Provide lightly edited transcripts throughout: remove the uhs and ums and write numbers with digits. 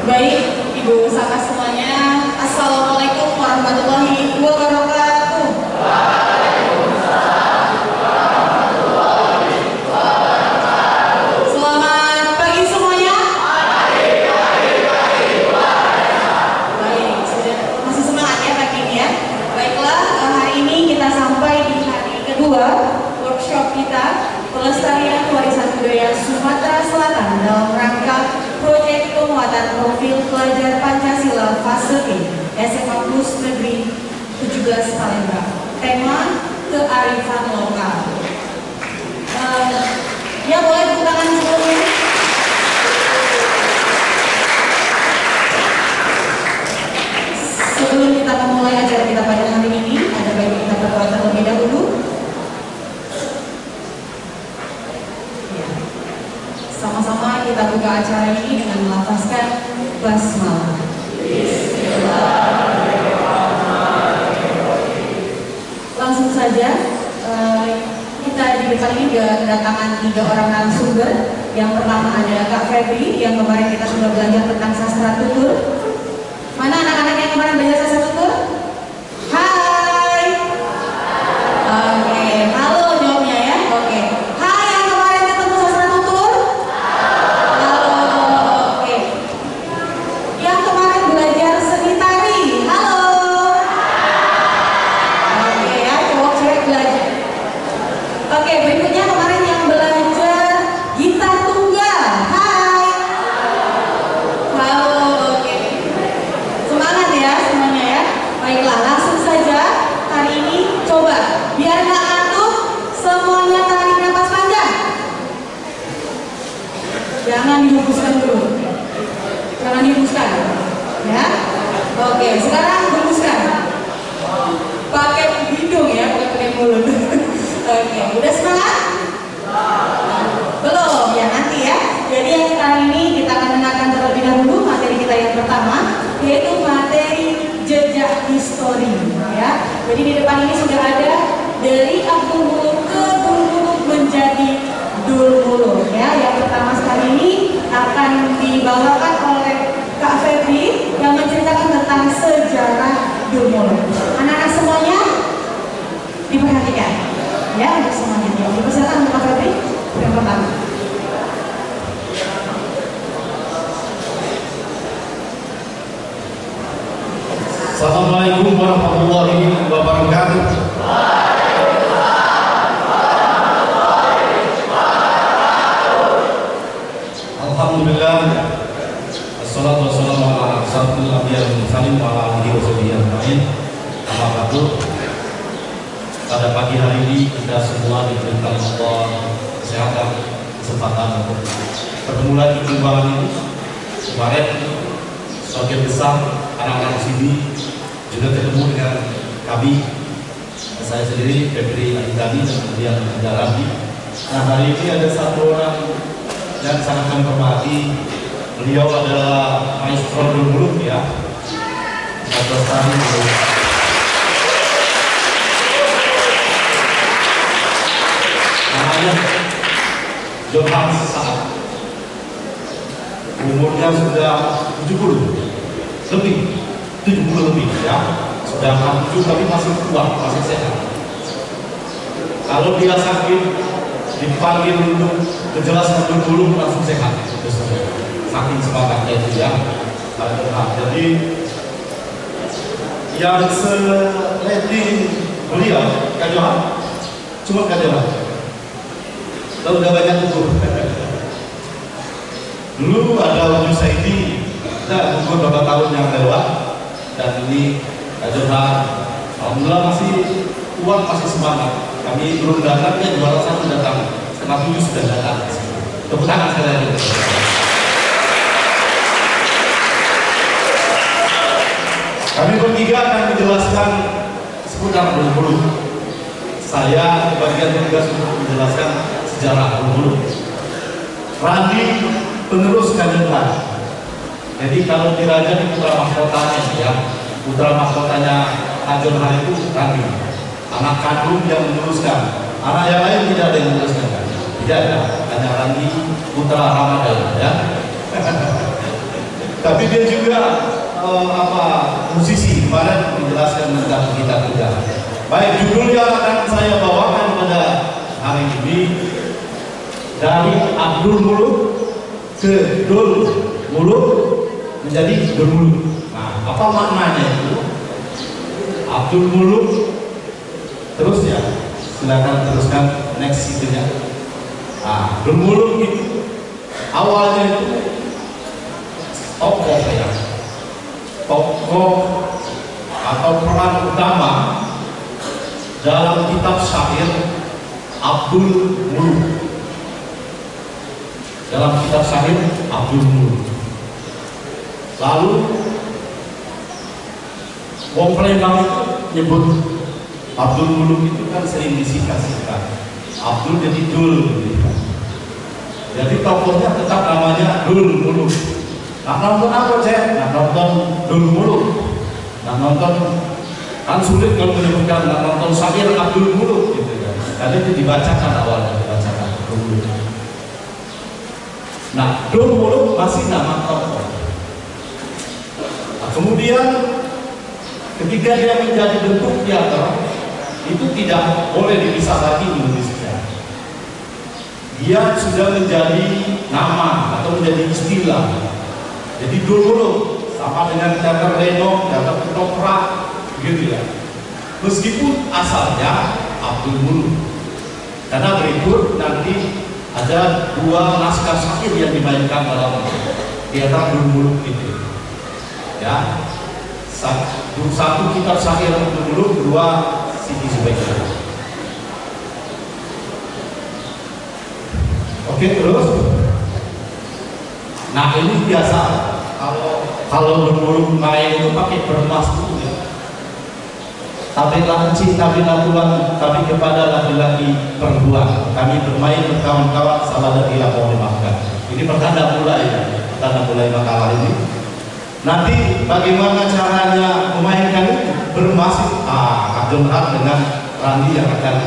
Baik, Ibu sama semuanya, Assalamualaikum warahmatullahi wabarakatuh. Selamat pagi semuanya. Baik, masih semangat ya pagi ini ya. Baiklah, hari ini kita sampai di hari kedua workshop kita, pelestarian warisan budaya Sumatera Selatan dalam rangka proyek penguatan profil pelajar Pancasila fase B SMA Plus Negeri 17 Palembang. Tema kearifan lokal. Ya, boleh tepuk tangan sebelumnya. Sebelum kita memulai acara kita pada hari ini, ada baiknya kita berdoa terlebih dahulu. Sama-sama kita buka acara ini dengan melafazkan basmalah. Langsung saja, kita di depan ini kedatangan 3 orang narasumber. Yang pertama ada Kak Febri, yang kemarin kita sudah belajar tentang sastra tutur. Mana anak-anak yang kemarin belajar sastra tutur? Hai. Oke, halo jawabnya ya. Oke. Hai yang kemarin ketemu sastra tutur. Halo. Oke. Yang kemarin belajar seni tari. Halo. Oke ya, cowok cewek belajar. Oke, berikutnya kemarin yang belajar gitar tunggal. Hai. Halo. Oke. Semangat ya semuanya ya. Baiklah, langsung saja hari ini coba biar nggak ngantuk semuanya tarik nafas panjang. Jangan dihembuskan dulu. Jangan dihembuskan. Ya. Oke, sekarang hembuskan. Pakai hidung ya, bukan pakai mulut. Oke, udah semangat? Belum ya, nanti ya. Jadi yang kali ini kita akan dengarkan terlebih dahulu materi kita yang pertama, yaitu materi jejak histori ya. Jadi di depan ini sudah ada dari Abdul Muluk ke Dul Muluk menjadi Dul Muluk ya. Yang pertama sekali ini akan dibawakan oleh Kak Febri yang menceritakan tentang sejarah Dul Muluk. Anak-anak semuanya diperhatikan ya, untuk semuanya. Dipersilakan untuk Kak Febri yang pertama. Assalamualaikum warahmatullahi wabarakatuh. Alhamdulillah. Assalatu wassalamu ala asyrafil anbiya'i wal mursalin wa ala alihi washabihi ajmain. Amma ba'du. Pada pagi hari ini kita semua diberikan Allah kesehatan, kesempatan untuk bertemu lagi di ruangan ini. Kemarin sebagian besar anak-anak sini juga ketemu dengan kami, saya sendiri Febri Aditani dan kemudian ada Rabi. Nah, hari ini ada satu orang yang sangat kami hormati. Beliau adalah maestro Dul Muluk ya, namanya Johan Sesaat. Umurnya sudah 70 lebih ya, sudah 67 tapi masih kuat, masih sehat. Kalau dia sakit dipanggil untuk menjelaskan dulu langsung sehat, saking semangatnya itu ya. Jadi yang seleti beliau Kak Johan, cuma Kak Johan lalu udah banyak umur. Dulu ada Wujud Saidi, kita umur beberapa tahun yang lewat, dan ini Kak Johan alhamdulillah masih kuat, masih semangat. Kami belum datang, ya juara 1 datang, setengah 7 sudah datang. Tepuk tangan sekali lagi. Kami bertiga akan menjelaskan seputar Dul Muluk. Saya kebagian tugas untuk menjelaskan sejarah Dul Muluk. Randi penerus Kanjeng. Jadi kalau Diraja di putra mahkotanya ya, putra mahkotanya Kanjeng itu Randi, anak kandung yang meneruskan. Anak yang lain tidak ada yang meneruskan kan? Tidak ada, hanya Randi putra Ramadan ya. Tapi Tapi dia juga musisi, kemarin menjelaskan tentang kitab juga. Baik, judul yang akan saya bawakan pada hari ini dari Abdul Muluk ke Dul Muluk menjadi Dul Muluk. Nah, apa maknanya itu? Abdul Muluk terus ya, silakan teruskan next itunya. Dul Muluk itu awalnya itu tokoh ya, tokoh atau peran utama dalam kitab syair Abdul Muluk. Dalam kitab syair Abdul Muluk. Lalu wong Palembang itu nyebut Abdul Muluk itu kan sering disingkat-singkat. Abdul jadi Dul. Jadi tokohnya tetap namanya Dul Muluk. Nah, nonton apa cek? Nah, nonton Dul Muluk. Nah, nonton kan sulit kalau menyebutkan nonton syair Abdul Muluk gitu kan. Karena itu dibacakan awalnya, dibacakan Dul Muluk. Nah, Dul Muluk masih nama tokoh. Nah, kemudian ketika dia menjadi bentuk teater, itu tidak boleh dipisah lagi Indonesia. Dia sudah menjadi nama atau menjadi istilah. Jadi Dul Muluk sama dengan teater Lenong, teater ketoprak, gitu ya. Meskipun asalnya Abdul Muluk, karena berikut nanti ada dua naskah syair yang dimainkan dalam teater Dul Muluk itu. Ya, satu kitab syair Dul Muluk, dua Siti Zubaidah. Oke, terus. Nah, ini biasa kalau Dul Muluk main itu pakai bermas dulu ya. Tapi lanci, tapi lakukan, tapi kepada laki-laki perempuan. Kami bermain berkawan-kawan, salah dan tidak mau dimaafkan. Ini pertanda mulai ya, pertanda mulai makalah ini. Nanti bagaimana caranya memainkan itu? Bermasif. Abdul Muluk dengan Randi yang akan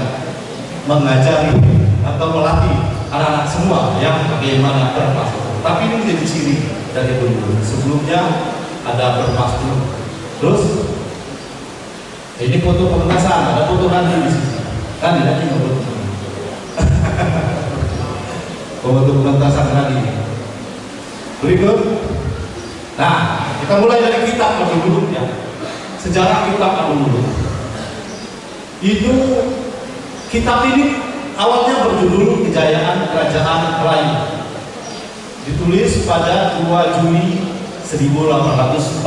mengajari atau melatih anak-anak semua yang bagaimana bermasif. Tapi ini menjadi ciri dari Dul Muluk. Sebelumnya ada bermasif. Terus ini foto pementasan, ada foto Randi di sini. Kan tidak ini foto. Foto pementasan Randi. Berikut. Nah, kita mulai dari kitab Abdul Muluk ya. Sejarah kitab Abdul Muluk. Itu kitab ini awalnya berjudul Kejayaan Kerajaan Melayu. Ditulis pada 2 Juli 1845.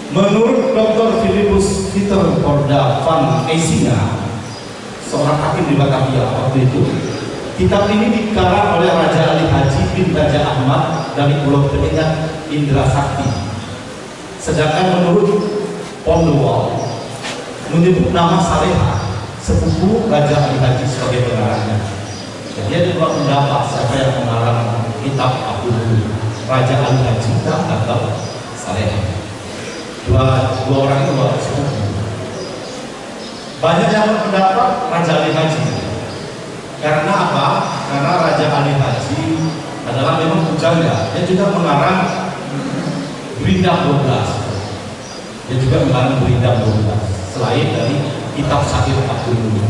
Menurut Dr. Philippus Peter Korda van Eyssinga, seorang hakim di Batavia waktu itu, kitab ini dikarang oleh Raja Ali Haji bin Raja Ahmad dari Pulau Penyengat Indra Sakti. Sedangkan menurut Pondowal menyebut nama Saleha, sepupu Raja Ali Haji sebagai pengarangnya. Jadi ada dua pendapat siapa yang mengarang kitab Abdul Muluk, Raja Ali Haji atau Saleha. Dua orang itu sepupu. Banyak yang berpendapat Raja Ali Haji. Karena apa? Karena Raja Ali Haji adalah memang pujangga. Dia juga mengarang Gurindam 12. Dia juga mengarang Gurindam 12. Selain dari kitab syair Abdul Muluk.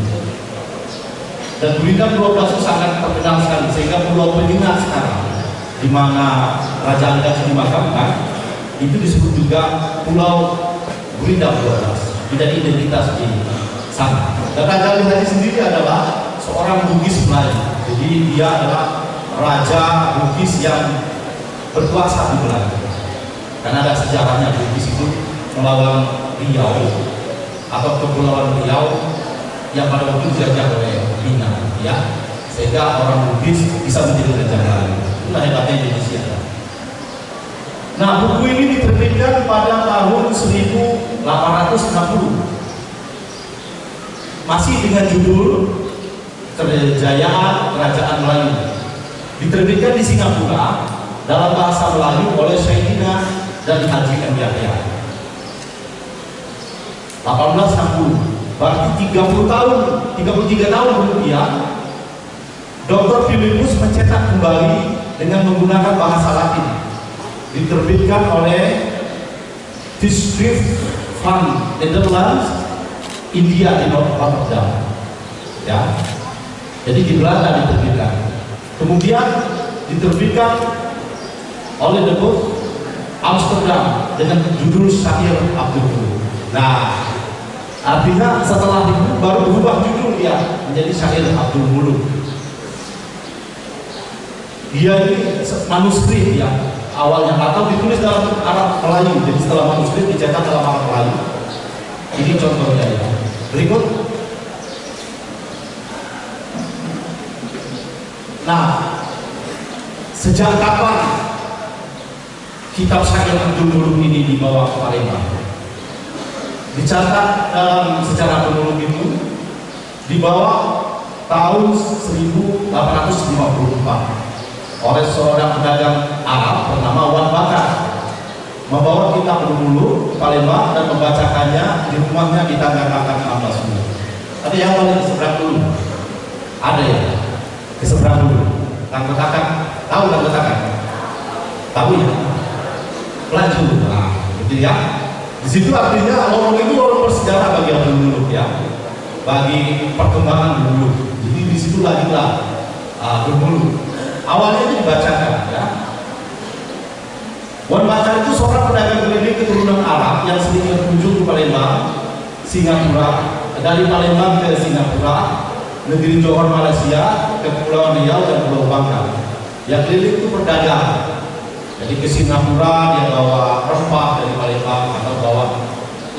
Dan Gurindam 12 itu sangat terkenal sekali, sehingga Pulau Penyengat sekarang, di mana Raja Ali Haji dimakamkan, itu disebut juga Pulau Gurindam 12. Menjadi identitas di sana. Dan Raja Ali Haji sendiri adalah seorang Bugis Melayu. Jadi dia adalah raja Bugis yang berkuasa di Melayu. Karena ada sejarahnya, Bugis itu melawan Riau atau Kepulauan Riau yang pada waktu dijajah oleh Bina, ya, sehingga orang Bugis bisa menjadi raja Melayu. Itulah hebatnya Indonesia. Nah, buku ini diterbitkan pada tahun 1860, masih dengan judul Kejayaan Kerajaan Melayu. Diterbitkan di Singapura dalam bahasa Melayu oleh Sayyidina dan Haji M. Yahya. 1860, berarti 33 tahun kemudian, Dr. Philippus mencetak kembali dengan menggunakan bahasa Latin. Diterbitkan oleh Tijdschrift van Nederlands India di Rotterdam. Ya. Jadi di Belanda diterbitkan. Kemudian diterbitkan oleh The Book Amsterdam dengan judul Syair Abdul Muluk. Nah, artinya setelah itu baru berubah judul dia menjadi Syair Abdul Muluk. Dia ini manuskrip ya awalnya, atau ditulis dalam Arab Melayu. Jadi setelah manuskrip dicetak dalam Arab Melayu. Ini contohnya ya. Berikut. Nah, sejak kapan kitab Syair Abdul Muluk ini dibawa ke Palembang? Dicatat dalam sejarah Abdul Muluk itu dibawa tahun 1854 oleh seorang pedagang Arab bernama Wan Bakar, membawa kitab Abdul Muluk ke Palembang dan membacakannya di rumahnya di Tangga Kakak 16. Ada yang paling seberang dulu? Ada ya? Ke seberang dulu. Tangga Kakak, tahu Tangga Kakak? Tahu ya? Pelaju. Nah, gitu ya. Di situ artinya lorong itu lorong bersejarah bagi Abdul Muluk ya, bagi perkembangan dulu. Jadi di situ lahirlah Abdul Muluk. Awalnya itu dibacakan ya. Wan Bakar itu seorang pedagang keliling keturunan Arab yang sering berkunjung ke Palembang, Singapura, dari Palembang ke Singapura, negeri Johor Malaysia, ke Pulau Riau dan Pulau Bangka. Yang keliling itu pedagang. Jadi ke Singapura dia bawa rempah dari Palembang atau bawa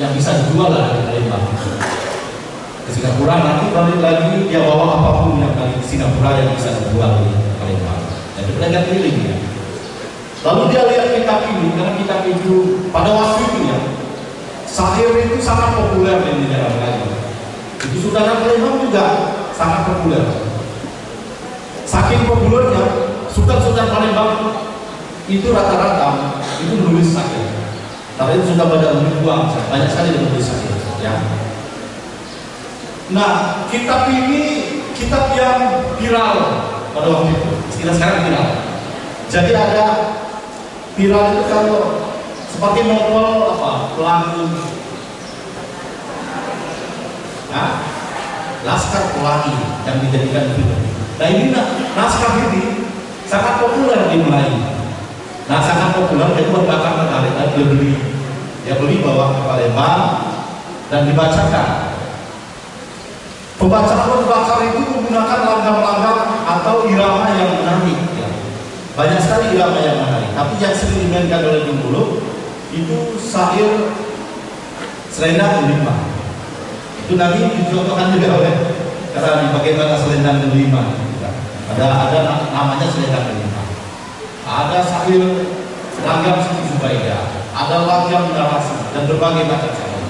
yang bisa dijual lah dari Palembang. Ke Singapura nanti balik lagi dia bawa apapun yang dari Singapura yang bisa dijual di Palembang. Jadi pedagang keliling ya. Lalu dia lihat kitab ini, karena kitab itu pada waktu itu ya, syair itu sangat populer di negara Melayu. Itu Sultan Palembang juga sangat populer. Saking populernya, Sultan Palembang itu rata-rata itu menulis syair. Tapi itu sudah pada ribuan, banyak sekali yang menulis syair. Ya. Nah, kitab ini kitab yang viral pada waktu itu. Istilah sekarang viral. Jadi ada viral itu kalau seperti novel apa, Pelangi, Laskar Pelangi yang dijadikan film. Nah ini naskah ini sangat populer di Melayu. Nah sangat populer, jadi Wan Bakar tertarik dan dia beli bawa ke Palembang dan dibacakan. Pembacaan Wan Bakar itu menggunakan langgam-langgam atau irama yang menarik. Ya. Banyak sekali irama yang menarik. Tapi yang sering dimainkan oleh Abdul Muluk itu syair Selendang Delima. Itu nanti dicontohkan juga oleh karena di bagaimana Selendang Delima. Ada namanya Selendang Delima. Ada syair langgam Siti Zubaidah, ada langgam narasi dan berbagai macam syair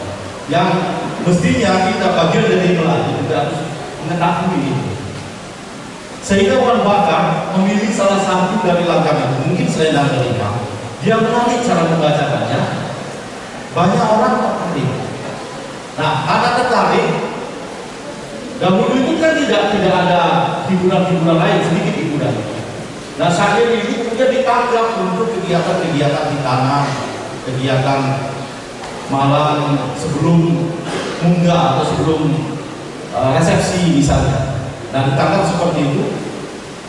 yang mestinya kita bagian dari Melayu kita harus mengetahui itu. Sehingga Wan Bakar memilih salah satu dari langgam itu, mungkin Selendang Delima. Dia menarik cara membacakannya. Banyak orang tertarik. Nah, karena tertarik, dahulu itu kan tidak ada hiburan-hiburan lain, sedikit hiburan. Nah, syair ini kemudian ditangkap untuk kegiatan-kegiatan di tanah, kegiatan malam sebelum munggah atau sebelum resepsi misalnya. Nah, ditangkap seperti itu.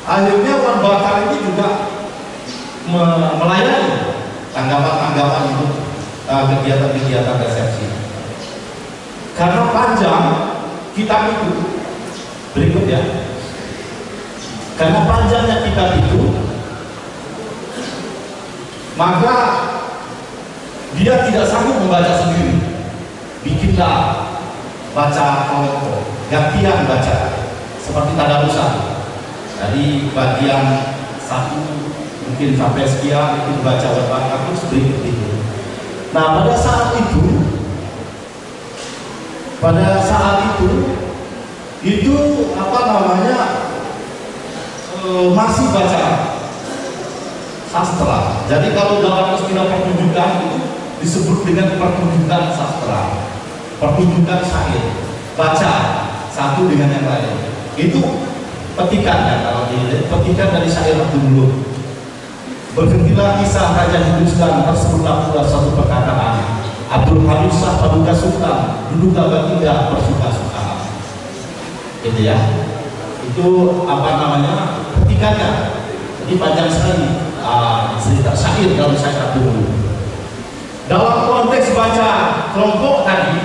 Akhirnya Wan Bakar ini juga melayani tanggapan-tanggapan itu, kegiatan-kegiatan resepsi. Karena panjang kitab itu, berikut ya. Karena panjangnya kitab itu, maka dia tidak sanggup membaca sendiri. Bikinlah baca kelompok, gantian baca, seperti tadarusan. Dari bagian satu mungkin sampai sekian itu dibaca Wan Bakar terus berikut itu. Nah pada saat itu apa namanya masih baca sastra. Jadi kalau dalam istilah pertunjukan itu disebut dengan pertunjukan sastra, pertunjukan syair, baca satu dengan yang lain. Itu petikannya, kalau dilihat petikan dari syair Abdul Muluk. Berhentilah kisah Raja Hindustan, tersebutlah pula suatu perkataan. Abdul Hamid Shah Paduka Sultan, duduklah baginda bersuka-suka. Gitu ya. Itu apa namanya, petikannya. Jadi panjang sekali cerita syair dalam syair Abdul Muluk. Dalam konteks baca kelompok tadi,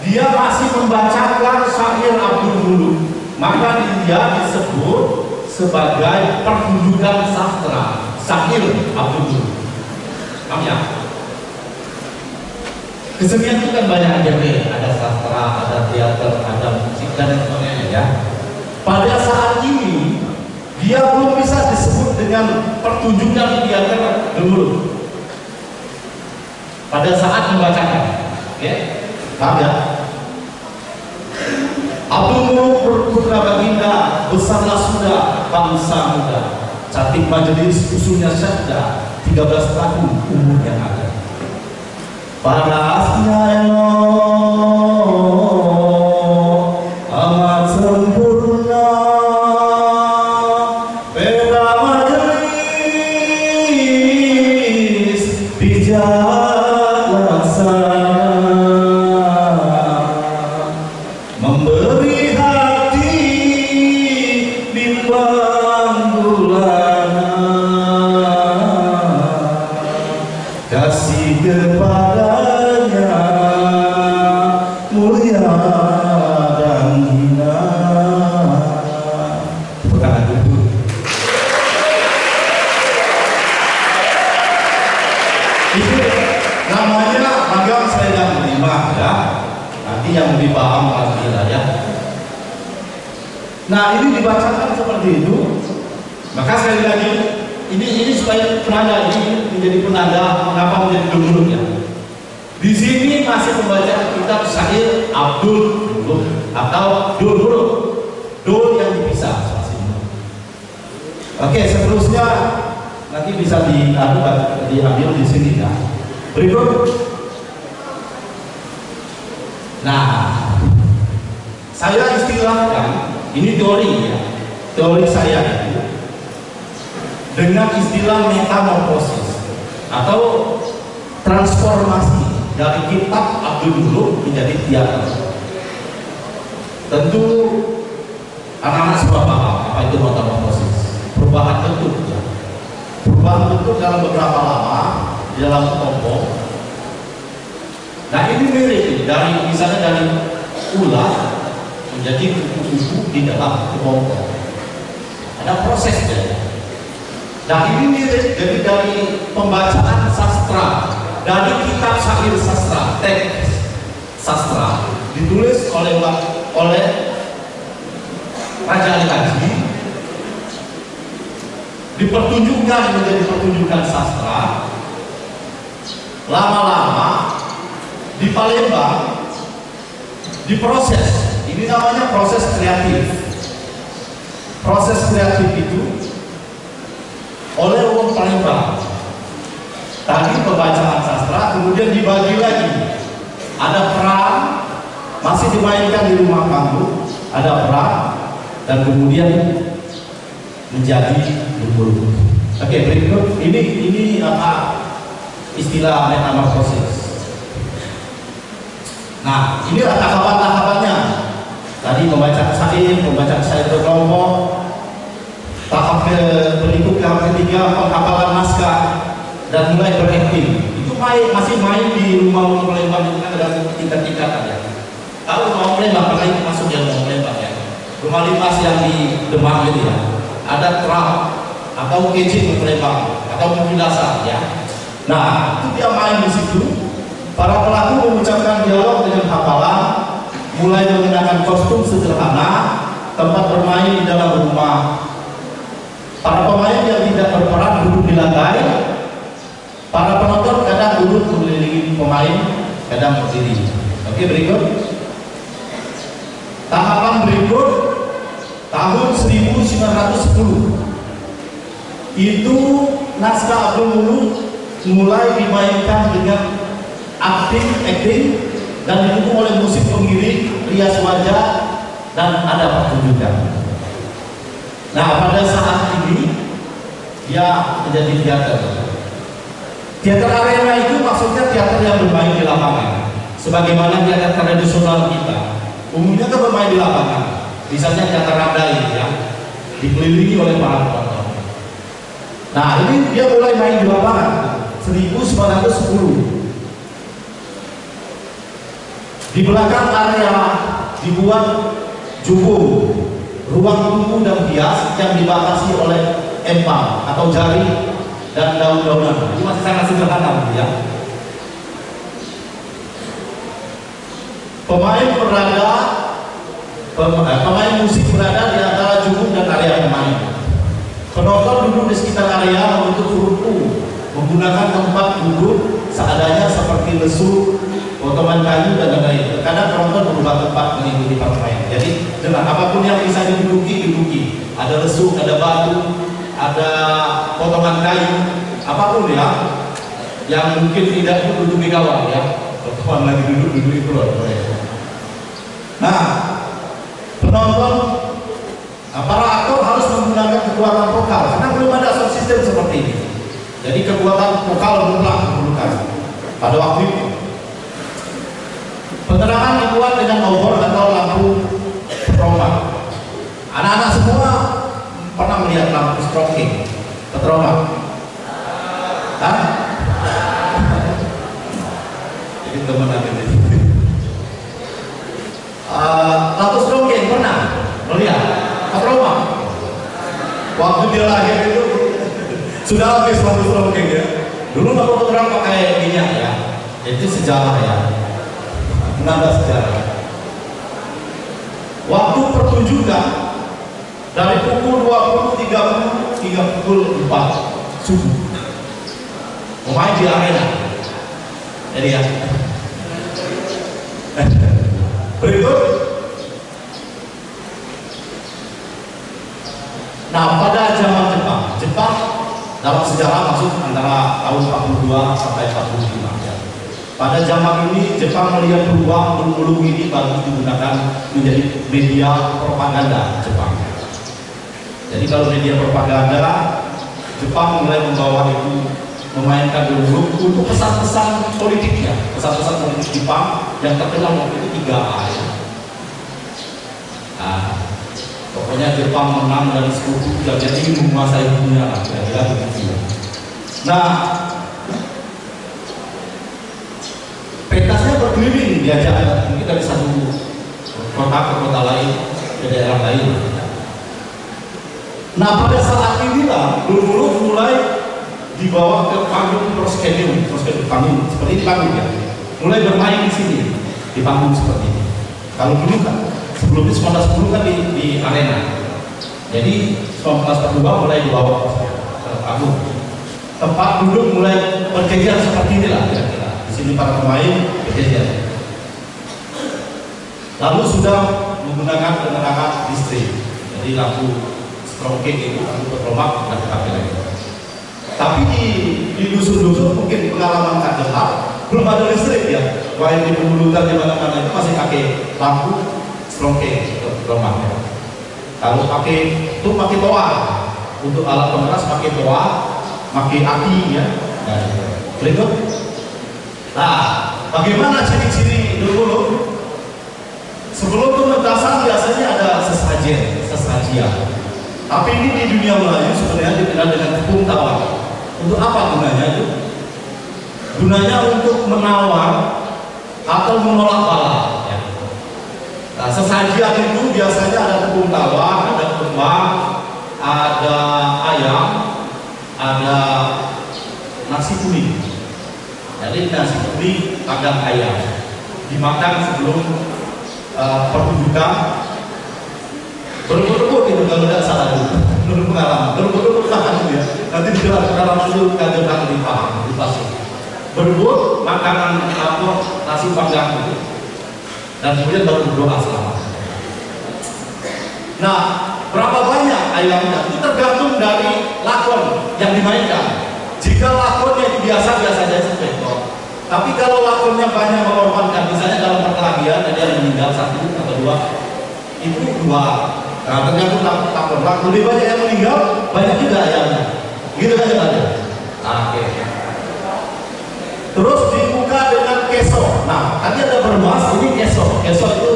dia masih membacakan syair Abdul Muluk, maka dia disebut sebagai pertunjukan sastra syair Abdul Muluk. Paham ya? Kesenian itu kan banyak genre, ada sastra, ada teater, ada musik dan sebagainya ya. Pada saat ini dia belum bisa disebut dengan pertunjukan teater Abdul Muluk. Pada saat membacakan, oke? Paham ya? Abdul Muluk berputra baginda, besarlah sudah bangsa muda. Cantik majelis usulnya syahda, 13 tahun umur yang ada. Panasnya elok, amat sempurna, beda majelis, bijak laksana, memberi hati bimbang gulana, kasih kepadanya mulia dan hina. Bukan dulu. Itu namanya magang selendang kelima ya. Nanti yang lebih paham lagi lah ya. Nah ini dibacakan seperti itu. Maka sekali lagi ini supaya penanda, ini menjadi penanda mengapa menjadi Abdul Muluk ya. Di sini masih membaca kitab syair Abdul Muluk atau Dul Muluk, Dul yang dipisah. Oke, seterusnya nanti bisa diambil di sini ya. Berikut. Nah, saya istilahkan ini teori ya, teori saya itu dengan istilah metamorfosis atau transformasi dari kitab Abdul Muluk menjadi teater. Tentu anak-anak sudah paham apa itu metamorfosis. Perubahan bentuk ya. Perubahan bentuk dalam beberapa lama di dalam kelompok. Nah ini mirip dari misalnya dari ular menjadi kupu-kupu di dalam kelompok. Ada prosesnya. Nah ini mirip jadi dari pembacaan sastra, dari kitab syair sastra, teks sastra ditulis oleh Raja Ali Haji, dipertunjukkan menjadi pertunjukan sastra. Lama-lama di Palembang diproses. Ini namanya proses kreatif. Proses kreatif itu oleh orang Palembang. Tadi pembacaan sastra, kemudian dibagi lagi. Ada peran, masih dimainkan di rumah panggung, ada peran, dan kemudian menjadi Muluk. Oke, berikut ini apa istilah metamorfosis. Nah, ini tahapan-tahapannya. Tadi membaca syair berkelompok. Tahap berikutnya ketiga penghafalan naskah dan mulai berakting. Itu masih main di rumah Palembang itu kan ada tingkat-tingkatan ya. Kalau rumah Palembang apalagi masuk yang rumah Palembang ya. Rumah lipas yang di Demang itu ya. Ada trap atau kecil Palembang atau penjelasan ya. Nah itu dia main di situ. Para pelaku mengucapkan dialog dengan hafalan, mulai mengenakan kostum sederhana, tempat bermain di dalam rumah. Para pemain yang tidak berperan duduk di lantai. Para penonton kadang duduk mengelilingi pemain, kadang berdiri. Oke, berikut. Tahapan berikut tahun 1910. Itu naskah Abdul Muluk mulai dimainkan dengan acting dan didukung oleh musik pengiring, rias wajah, dan ada pertunjukan. Nah, pada saat ini dia menjadi teater. Teater arena itu maksudnya teater yang bermain di lapangan. Sebagaimana teater tradisional kita, umumnya kan bermain di lapangan. Misalnya teater Radai ya, dikelilingi oleh para penonton. Nah, ini dia mulai main di lapangan 1910. Di belakang area dibuat jukung, ruang tunggu dan hias yang dibatasi oleh empang atau jari dan daun-daunan. Ini masih sangat sederhana ya. Pemain musik berada di antara jukung dan area pemain. Penonton duduk di sekitar area membentuk ruku, menggunakan tempat duduk seadanya seperti lesu, potongan kayu dan lain-lain. Terkadang penonton berubah tempat mengikuti para pemain. Jadi dengan apapun yang bisa diduduki. Ada lesu, ada batu, ada potongan kayu, apapun ya, yang mungkin tidak duduk di kawah ya. Potongan lagi duduk itu loh. Nah, penonton, para aktor harus menggunakan kekuatan vokal karena belum ada sound system seperti ini. Jadi kekuatan vokal mutlak diperlukan pada waktu itu. Penerangan dibuat dengan obor atau lampu petromak. Anak-anak semua pernah melihat lampu stroking petromak? Hah? Jadi teman ada ini. Lampu stroking pernah melihat petromak? Waktu dia lahir itu sudah habis lampu stroking ya. Dulu lampu petromak pakai minyak ya. Itu sejarah ya. Menambah sejarah. Waktu pertunjukan dari pukul 20.30 hingga pukul 4 subuh. Pemain di arena. Jadi ya. Berikut. Nah, pada zaman Jepang dalam sejarah masuk antara tahun 42 sampai 45 ya. Pada zaman ini Jepang melihat peluang ulung ini baru digunakan menjadi media propaganda Jepang. Jadi kalau media propaganda Jepang mulai membawa itu, memainkan ulung untuk pesan-pesan politiknya, pesan-pesan politik Jepang yang terkenal waktu itu 3A ya. Nah, pokoknya Jepang menang dari sekutu dan jadi menguasai dunia lah, kira-kira begitu. Nah, pentasnya berkeliling, diajak mungkin dari satu kota ke kota lain, ke daerah lain. Nah, pada saat inilah dulu mulai dibawa ke panggung proskedium panggung seperti ini panggung ya. Mulai bermain di sini di panggung seperti ini. Kalau dulu kan sebelumnya 1910 kan di arena. Jadi 1942 mulai dibawa ke panggung. Tempat duduk mulai berjejer seperti inilah kira-kira. Di sini para pemain berjejer. Lalu sudah menggunakan penerangan listrik. Jadi lampu stroking itu lampu petromak dan dipakai lagi. Tapi di dusun-dusun mungkin pengalaman kadelah belum ada listrik ya. Wah, di pemulutan di mana-mana itu masih pakai lampu stroking petromak ya. Kalau pakai itu pakai toa untuk alat pengeras, pakai toa, pakai aki ya. Nah, berikut. Nah, bagaimana ciri-ciri dulu? Sebelum pementasan biasanya ada sesajian. Tapi ini di dunia Melayu sebenarnya dikenal dengan tepung tawar. Untuk apa gunanya itu? Gunanya untuk menawar atau menolak bala. Ya. Nah, sesajian itu biasanya ada tepung tawar, ada kembang, ada ayam, ada nasi kuning. Jadi nasi kuning, ada ayam dimakan sebelum pertunjukan. Berebut-rebut itu kalau tidak salah dulu, menurut pengalaman. Berebut-rebut makan ya. Nanti di dalam pengalaman itu kader di paham, di pasir. Berebut makanan apa nasi panggang itu, dan kemudian baru berdoa selamat. Nah, berapa banyak ayamnya itu tergantung dari lakon yang dimainkan. Jika lakonnya itu biasa-biasa saja seperti. Tapi kalau lakonnya banyak mengorbankan, misalnya dalam perkelahian ada yang meninggal 1 atau 2, itu dua. Nah, tergantung tak pernah. Lebih banyak yang meninggal, banyak juga ayamnya. Gitu kan ya ada. Oke. Terus dibuka dengan keso. Nah, tadi ada beras, ini keso. Keso itu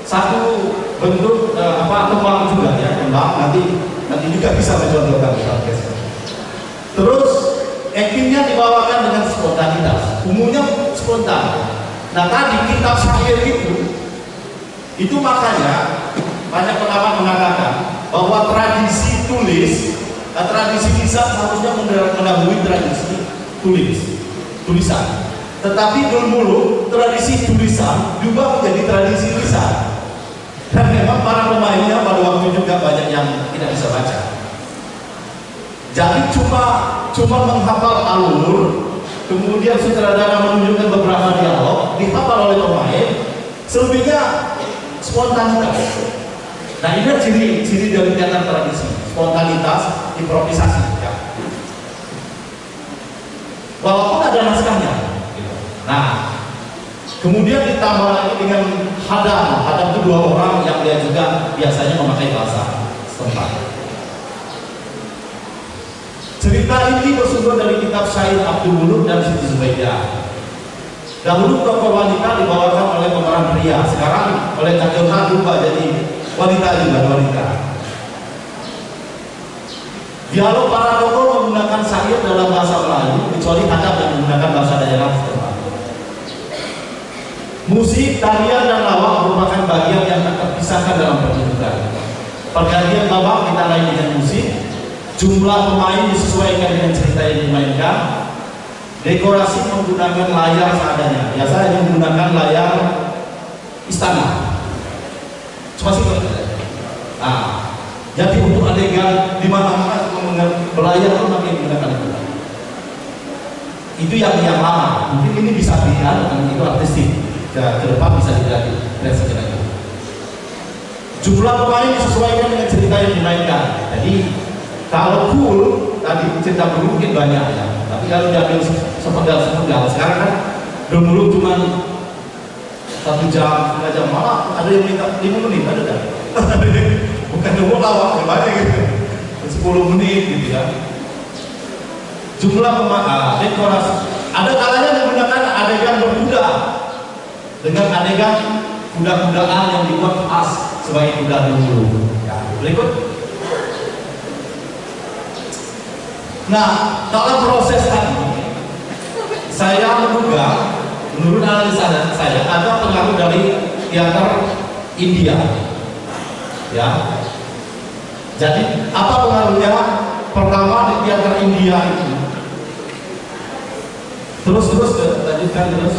satu bentuk kembang juga ya, kembang. Nanti juga bisa mencontohkan tentang keso. Terus actingnya dibawakan dengan spontanitas, umumnya spontan. Nah tadi kitab syair itu makanya banyak pengamat mengatakan bahwa tradisi tradisi lisan harusnya mendahului tradisi tulisan. Tetapi dulu tradisi tulisan juga menjadi tradisi lisan. Dan memang para pemainnya pada waktu juga banyak yang tidak bisa baca. Jadi cuma menghafal alur, kemudian sutradara menunjukkan beberapa dialog, dihafal oleh pemain, selebihnya spontanitas. Nah ini ciri dari teater tradisi, spontanitas, improvisasi. Ya. Walaupun ada naskahnya. Nah, kemudian ditambah lagi dengan hadam itu dua orang yang dia juga biasanya memakai bahasa setempat. Cerita ini bersumber dari kitab syair Abdul Muluk dan Siti Zubaidah. Dahulu tokoh wanita dibawakan oleh pemeran pria, sekarang oleh Kak Johan berubah jadi wanita juga, wanita. Dialog para tokoh menggunakan syair dalam bahasa Melayu, kecuali hadap yang menggunakan bahasa daerah setempat. Musik, tarian, dan lawak merupakan bagian yang tak terpisahkan dalam pertunjukan. Pergantian babak ditandai dengan musik. Jumlah pemain disesuaikan dengan cerita yang dimainkan. Dekorasi menggunakan layar seadanya. Biasanya menggunakan layar istana. Cuma sih jadi untuk adegan di mana-mana berlayar itu menggunakan itu. Itu yang lama. Mungkin ini bisa dilihat dan itu artistik. Ke depan bisa dilihat versi lagi. Jumlah pemain disesuaikan dengan cerita yang dimainkan. Jadi kalau full tadi cerita dulu mungkin banyak ya, tapi kalau diambil sepenggal sekarang kan dulu cuma 1 jam, 2 jam, malah ada yang minta 5 menit, ada kan? Bukan dulu lawak, banyak gitu, 10 menit gitu ya. Jumlah pemain, dekorasi, ada kalanya menggunakan adegan berkuda dengan adegan kuda-kudaan yang dibuat khas sebagai kuda dulu. Ya, berikut. Nah, dalam proses tadi, saya menduga, menurut analisa saya, ada pengaruh dari teater India. Ya, jadi apa pengaruhnya? Pertama di teater India itu, terus lanjutkan terus.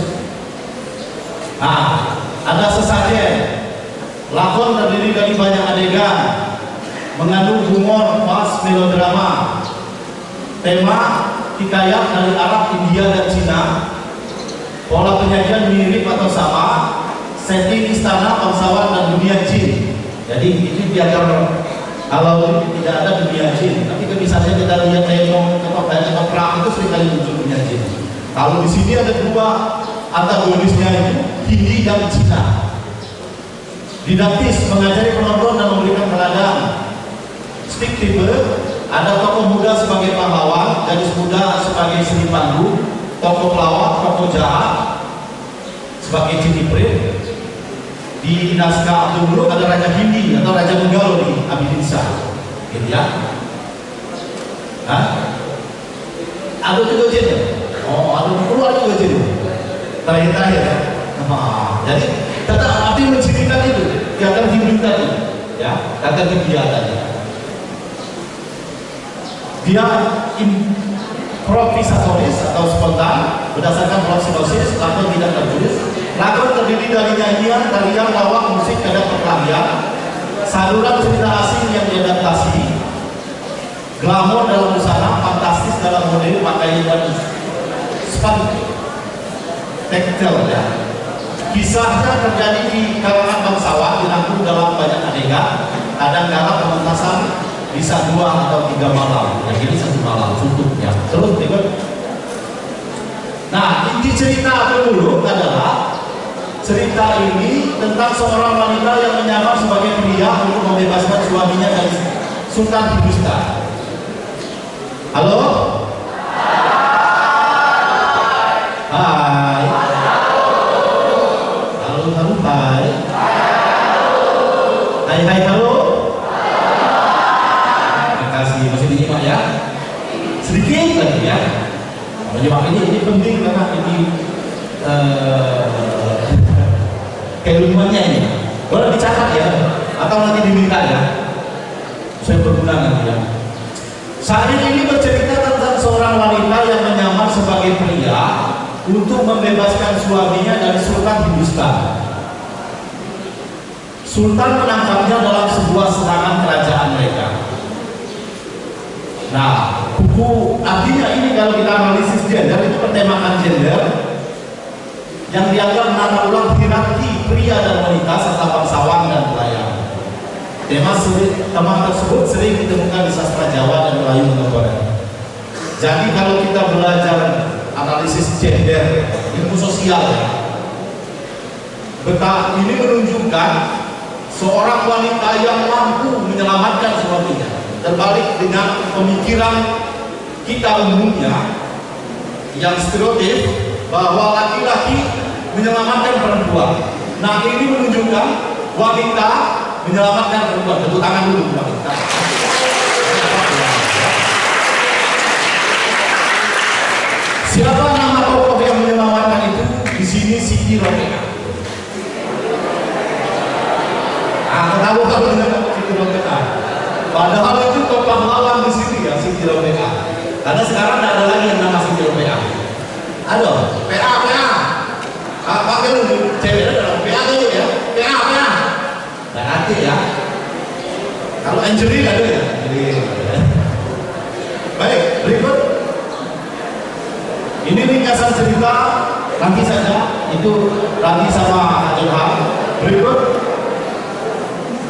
Nah, ada sesajen, lakon terdiri dari banyak adegan, mengandung humor, pas, melodrama. Tema hikayat dari Arab, India, dan Cina. Pola penyajian mirip atau sama. Setting istana, bangsawan, dan dunia jin. Jadi ini teater kalau tidak ada dunia jin. Tapi misalnya kita lihat tema perang itu seringkali muncul dunia jin. Kalau di sini ada dua antagonisnya itu Hindi dan Cina. Didaktis, mengajari penonton dan memberikan teladan. Stick tipe. Ada tokoh muda sebagai pahlawan, gadis muda sebagai seni pandu, tokoh pelawak, tokoh jahat sebagai jiniprit. Di naskah Abdul Muluk ada Raja Hindi atau Raja Benggalo di Abidinsa, gitu ya. Ada juga jin. Oh, ada keluar juga jin. Terakhir ya. Jadi tetap arti menceritakan itu, teater Hindu tadi, ya, teater India tadi. Dia improvisatoris atau spontan berdasarkan plot sinopsis, lakon tidak tertulis. Lakon terdiri dari nyanyian, tarian, lawak, musik, dan perkelahian, saluran cerita asing yang diadaptasi, glamor dalam busana, fantastis dalam model pakaian dan spektakel ya. Kisahnya terjadi di kalangan bangsawan, dirangkum dalam banyak adegan, kadang-kala pementasan bisa 2 atau 3 malam, yang ini 1 malam cukup ya. Terus berikut. Nah, inti cerita dulu adalah cerita ini tentang seorang wanita yang menyamar sebagai pria untuk membebaskan suaminya dari Sultan Hindusta. Halo? Hai. Halo, halo, hai. Hai, hai, halo. Terima kasih, masih dinyimak ya. Sedikit lagi ya. Menyimak ini penting karena ini keilmuannya ini. Boleh dicatat ya, atau nanti diminta ya. Saya berguna nanti ya. Saat ini bercerita tentang seorang wanita yang menyamar sebagai pria untuk membebaskan suaminya dari Sultan Hindustan. Sultan menangkapnya dalam sebuah serangan kerajaan mereka. Nah, buku artinya ini kalau kita analisis gender itu pertemakan gender yang dianggap menata ulang hierarki pria dan wanita serta bangsawan dan pelayan. Tema tersebut sering ditemukan di sastra Jawa dan Melayu contemporer. Jadi kalau kita belajar analisis gender, ilmu sosial ya, ini menunjukkan seorang wanita yang mampu menyelamatkan suaminya. Terbalik dengan pemikiran kita umumnya yang stereotip bahwa laki-laki menyelamatkan perempuan. Nah, ini menunjukkan wanita menyelamatkan perempuan. Tepuk tangan dulu wanita. Siapa nama tokoh yang menyelamatkan itu? Di sini Siti Romeika. Tahu dengan Siti Romeika. Padahal itu pahlawan di sini ya Siti Romeika. Karena sekarang tidak ada lagi yang nama Siti Romeika. Ada PA. Pakai dulu ceweknya dalam PA dulu ya. PA. Nggak arti ya. Kalau Angelina ada ya. Baik, berikut. Ini ringkasan cerita nanti saja. Itu nanti sama Johan. Berikut.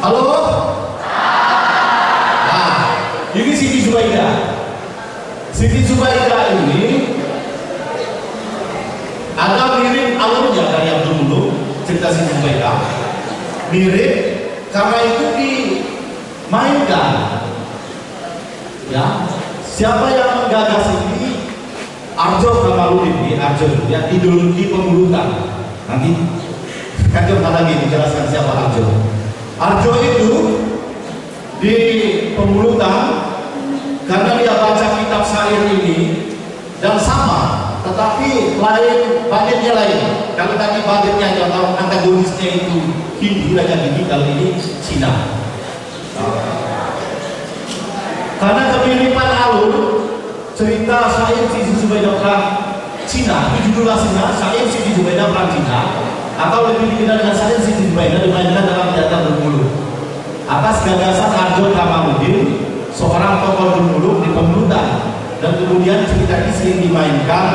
Halo. Ini Siti Zubaidah. Siti Zubaidah ini ada mirip alurnya dari Abdul Muluk, cerita Siti Zubaidah. Mirip karena itu dimainkan. Ya, siapa yang menggagas ini? Arjo Kamaludin, Arjo ya, ideologi pemulutan. Nanti kan lagi dijelaskan siapa Arjo. Arjo itu di pemulutan karena dia baca kitab syair ini dan sama, tetapi lain budgetnya lain. Kalau tadi budgetnya yang antagonisnya itu Hindu raja Hindu, kalau ini Cina. Karena kemiripan alur cerita syair Siti Zubaidah perang Cina, itu judul aslinya syair Siti Zubaidah perang Cina, atau lebih dikenal dengan syair Siti Zubaidah dimainkan dalam teater bermulu. Atas gagasan Arjo Kamaludin, seorang tokoh Muluk di pemulutan, dan kemudian cerita ini sering dimainkan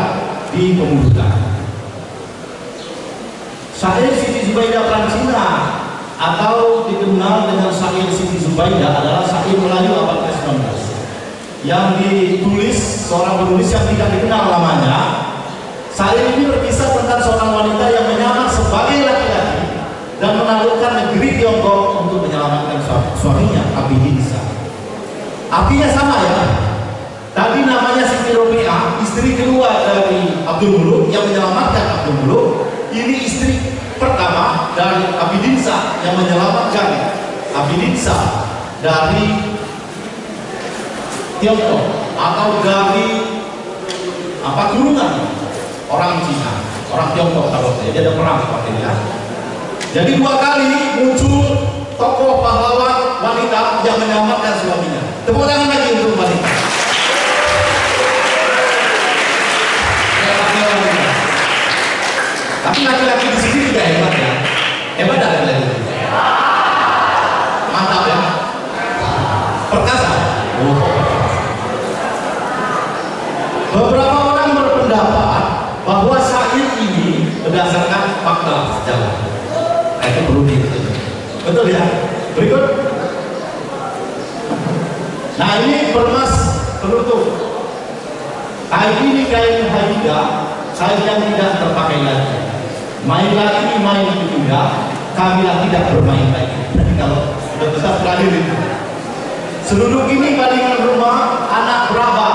di pemulutan. Syair Siti Zubaidah perang Cina atau dikenal dengan syair Siti Zubaidah adalah syair Melayu abad ke-19 yang ditulis seorang penulis yang tidak dikenal namanya. Syair ini berkisah tentang seorang wanita yang menyamar sebagai laki-laki dan menaklukkan negeri Tiongkok untuk menyelamatkan suaminya, Abidinsa. Artinya sama ya. Tadi namanya Siti Romeika, istri kedua dari Abdul Muluk yang menyelamatkan Abdul Muluk. Ini istri pertama dari Abidinsa yang menyelamatkan Abidinsa dari Tiongkok atau dari kurungan orang Cina, orang Tiongkok kalau dia ada perang seperti ini ya. Jadi dua kali muncul tokoh pahlawan wanita yang menyelamatkan suaminya. Tepuk tangan lagi untuk wanita. Tapi laki-laki di sini juga hebat ya. Hebat ada lagi. Mantap ya. Perkasa. Beberapa orang berpendapat bahwa syair ini berdasarkan fakta sejarah. Itu perlu diketahui. Betul ya. Berikut. Nah ini permas penutup. Kain ini kain hadiah, kain yang tidak terpakai lagi. main lagi, main juga, kamilah tidak bermain lagi. Jadi kalau sudah besar terakhir itu, seduduk ini bandingan rumah anak berapa?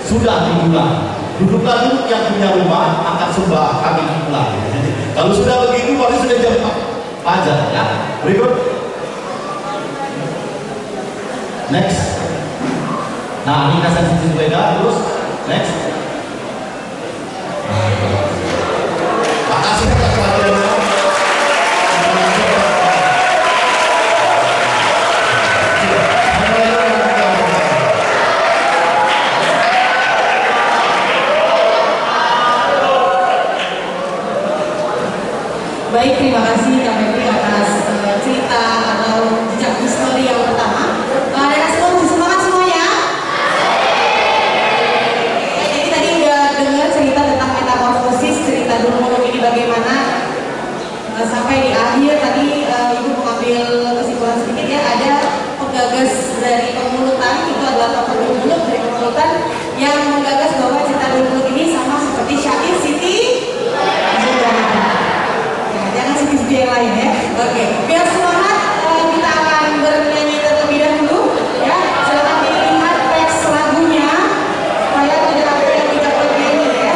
Sudah dimulai. Duduklah dulu yang punya rumah akan sembah kami dimulai. Kalau sudah begitu, pasti sudah jam fajar ya. Berikut. Next. Nah, ini kasih sepeda terus. Next. Makasih atas perhatiannya. Baik, terima kasih Kak Febri atas cerita atau jejak histori yang pertama. Ada semua semangat semuanya. Jadi tadi udah dengar cerita tentang metamorfosis, cerita dulu ini bagaimana sampai di akhir tadi Ibu mengambil kesimpulan sedikit ya, ada penggagas dari Pemulutan, itu adalah tokoh Duluk dari Pemulutan yang menggagas bahwa cerita Duluk ini sama seperti syair Siti yang lain ya. Oke, biar semangat kita akan bernyanyi terlebih dahulu ya. Silakan dilihat teks lagunya supaya tidak ada yang tidak bernyanyi ya.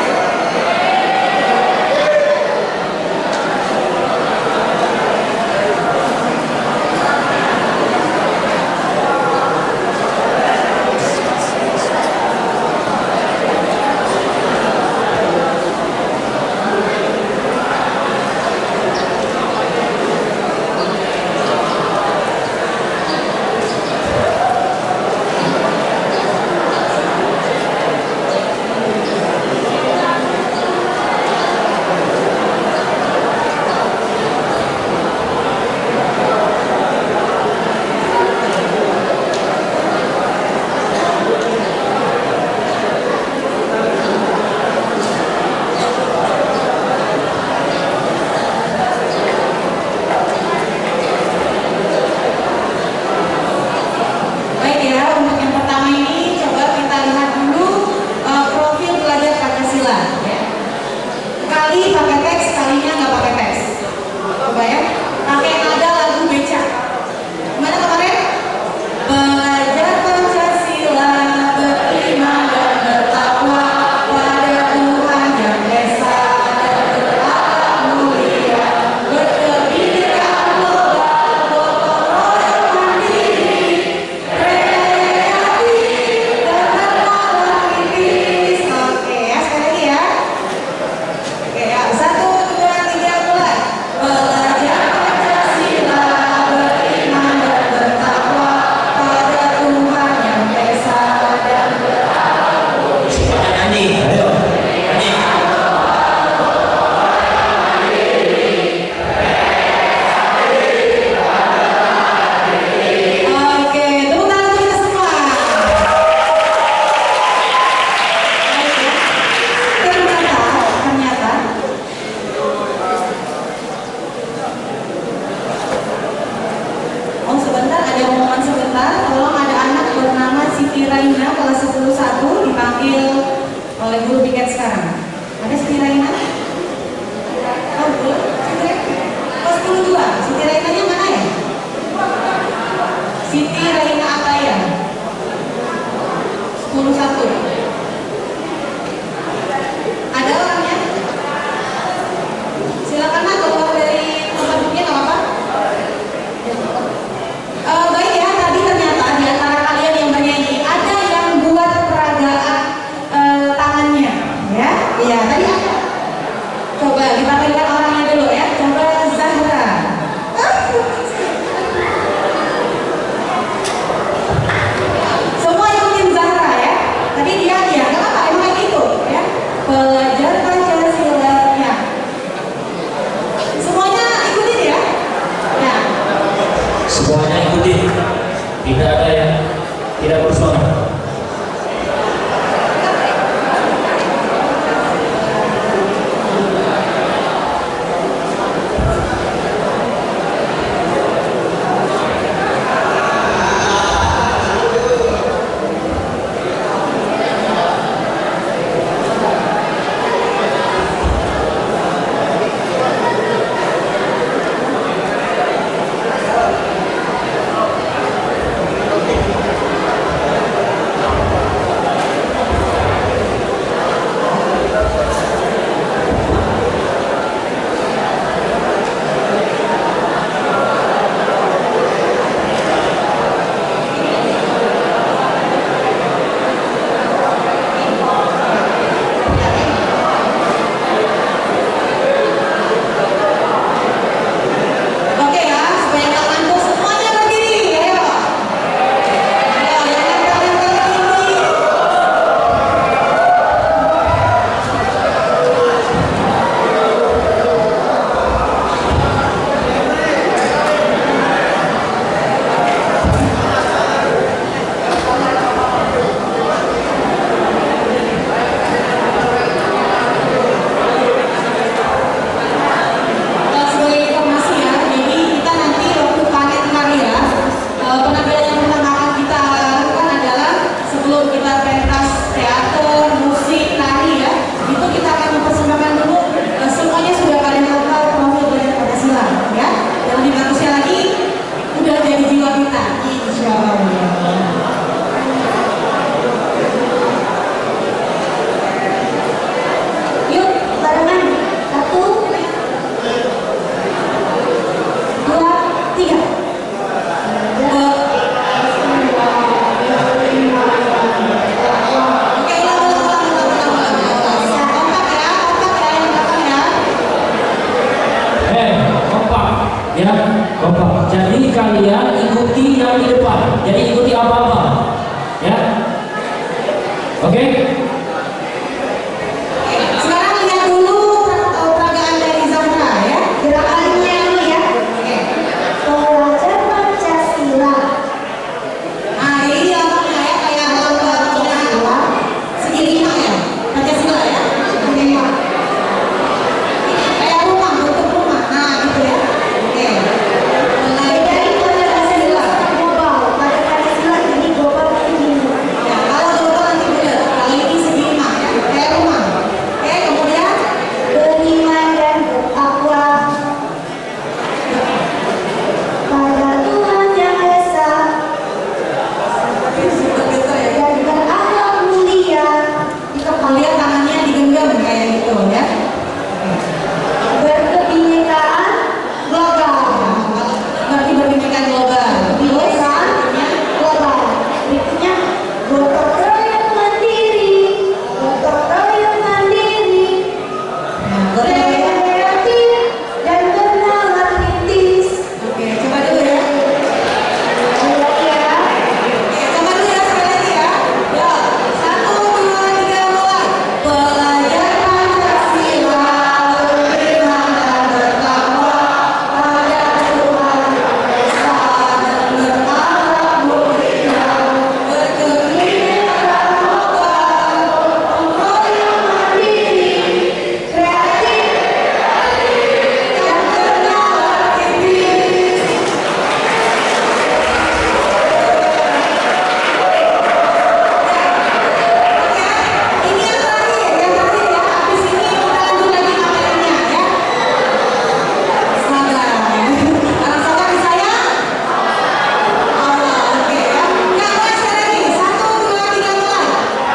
Ya, Bapak. Jadi kalian ikuti yang di depan. Jadi ikuti apa-apa. Ya. Oke? Sekarang lihat dulu peragaan dari Zahra ya. Gerakannya dulu ya. Oke. Pelajar Pancasila. Nah ini lambangnya ya, kayak lambang punya segi 5 ya. Pancasila ya. Oke. Kayak rumah, bentuk rumah. Nah gitu ya. Oke. Beda itu ada Pancasila global. Pada Pancasila ini global ini. Ya, kalau global nanti beda. Kali ini segi 5 ya. Kayak rumah. Oke, kemudian Beriman dan bertakwa pada Tuhan Yang Esa gitu ya. dan berakhlak mulia. Lihat tangannya digenggam kayak gitu ya. Berkebinekaan global. Berarti berbimbingan global. Kebinekaan global. Berikutnya gotong royong mandiri. Gotong royong mandiri. Kreatif dan bernalar kritis. Oke, coba dulu ya. Mulai ya. Oke, coba dulu ya sekali lagi ya. Ya, 1, 2, 3 mulai. Pelajar Pancasila beriman dan bertakwa pada Tuhan Yang Esa dan berakhlak mulia. Berkebinekaan global. Gotong royong mandiri. Kreatif Dan bernalar kritis. Ini yang terakhir ya. Habis ini kita lanjut lagi materinya ya. Sabar. Orang sabar di saya. Allah, oke ya. Nggak mulai sekali lagi. 1, 2, 3 mulai.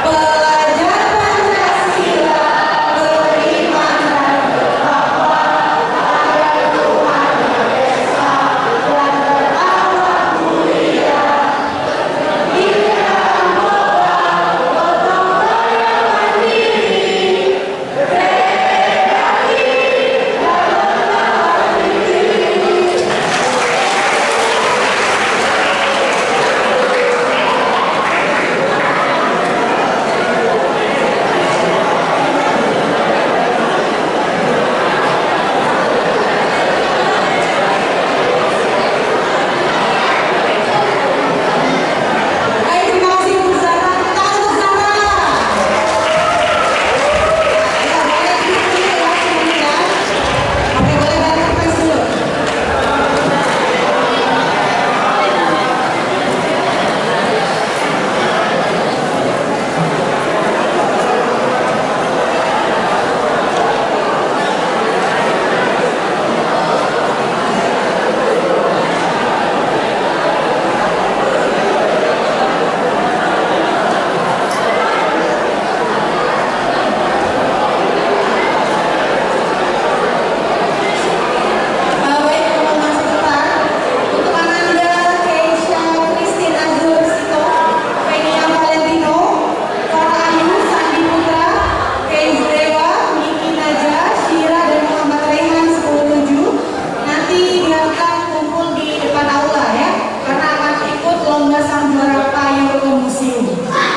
Pelajar Pancasila beriman dan bertakwa pada Tuhan Yang Esa dan berakhlak mulia. Berkebinekaan global. Gotong royong mandiri. Baik, terima kasih untuk Zahra. Tangan untuk Zahra. Ya, boleh duduk dulu ya sebelumnya. Oke, boleh bantu press dulu. Baik, teman-teman sebentar. Untuk Ananda, Keisha, Christine Azur Sito, Fenia Valentino, Farah Ayu, Sandi Putra, Keis Dewa, Niki Naja, Syira, dan Muhammad Raihan 10-7. Nanti biarkan kumpul di depan aula ya, karena akan ikut lomba sang juara payung ke museum. Nah,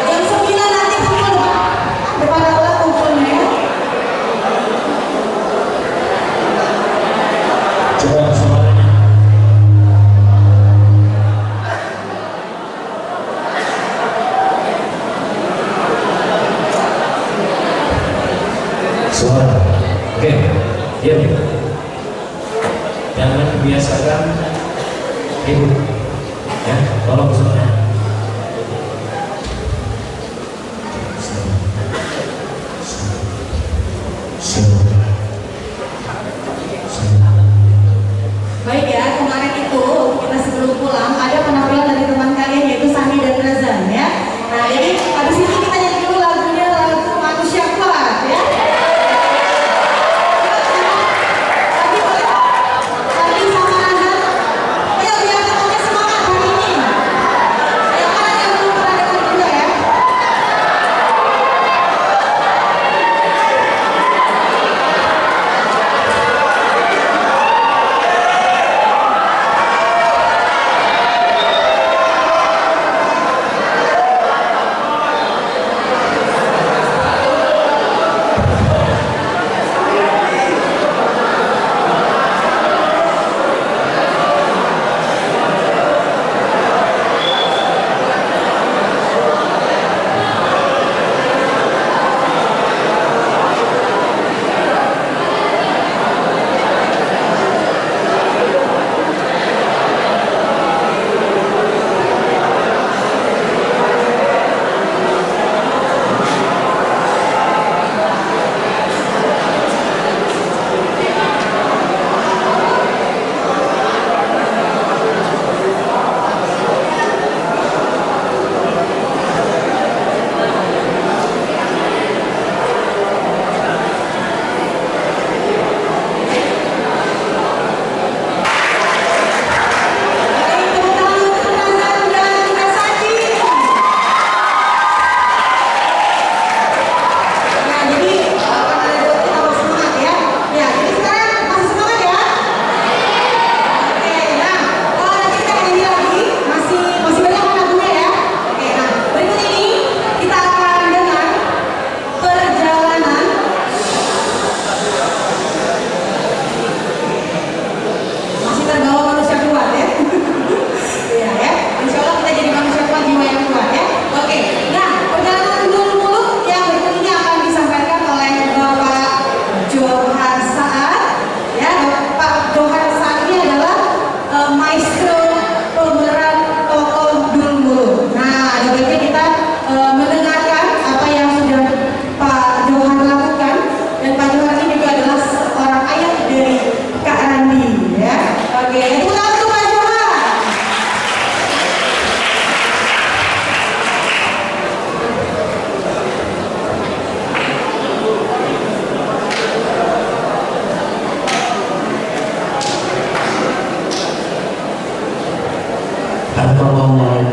jam 9 nanti kumpul depan aula kumpulnya ya. Coba suaranya. Suara. Oke. Diam. Jangan biasakan ibu. Ya, tolong suara. Baik ya, kemarin itu kita sebelum pulang ada penampilan dari teman kalian yaitu Sandi dan Razan ya. Nah jadi habis ini kita nyanyi dulu lagunya, lagu Manusia Kuat ya. Sandi boleh? Sandi sama Razan. Ayo biar ketemu semangat hari ini. Ayo kan yang belum pernah dengar juga ya.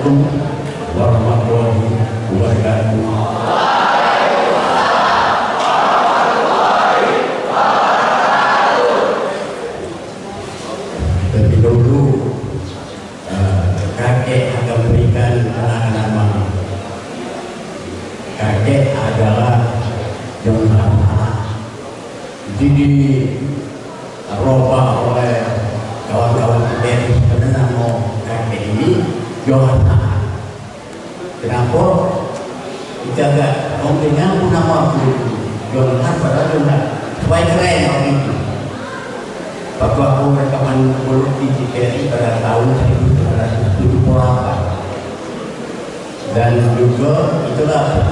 Assalamualaikum warahmatullahi wabarakatuh. Lebih dulu kakek akan berikan nama. Kakek adalah Johanna. Jadi dirubah oleh kawan-kawan kita karena nama kakek ini Johanna. Kenapa? Kita agak ngomongnya pun nama aku Johanna pada Johanna supaya keren orang itu. Waktu aku rekaman mulut di CKRI pada tahun 1978 dan juga itulah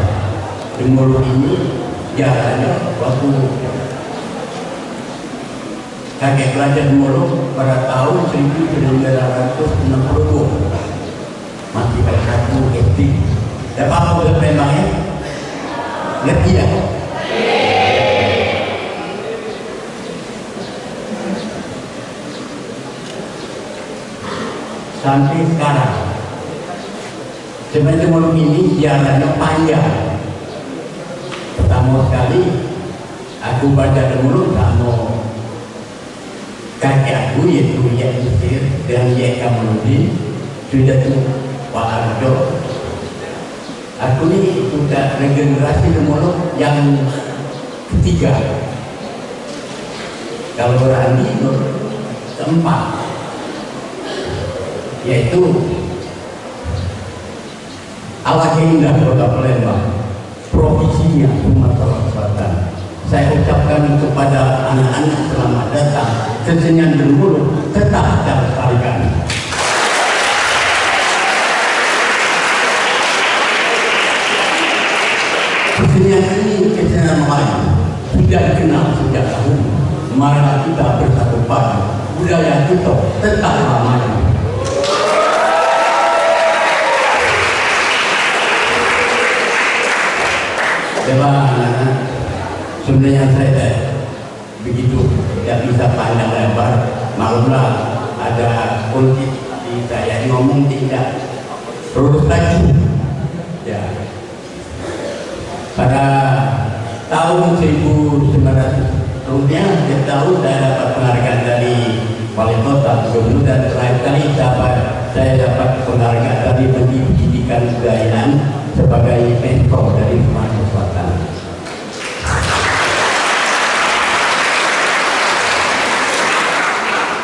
di mulut ini jalannya waktu kakek kerajaan Molo pada tahun 1960 masih pada satu SD. Dan apa udah memangnya? Ngerti ya? Sampai sekarang sebenarnya Molo ini jalannya panjang. Pertama sekali aku baca dulu sama kakek aku yaitu Yak Mesir dan Yak Kamaludin sudah tuh Pak Arjo. Aku ini sudah regenerasi dulu yang ketiga. Kalau Rani keempat, yaitu Awak Indah Kota Palembang, provinsinya Sumatera Selatan. Saya ucapkan kepada anak-anak selamat datang. Kesenian Bengkulu tetap kita lestarikan. Kesenian ini kesenian Melayu sudah dikenal sejak dahulu. Marilah kita bersatu padu, budaya kita tetap maju. Anak-anak, sebenarnya saya begitu tidak bisa panjang lebar. Maklumlah ada politik di saya ngomong tidak terus lagi. Ya. Pada tahun 1900 sebelumnya, setiap tahun saya dapat penghargaan dari wali kota, gubernur, dan terakhir kali saya dapat penghargaan dari Menteri Pendidikan Kebudayaan sebagai mentor dari Sumatera Selatan.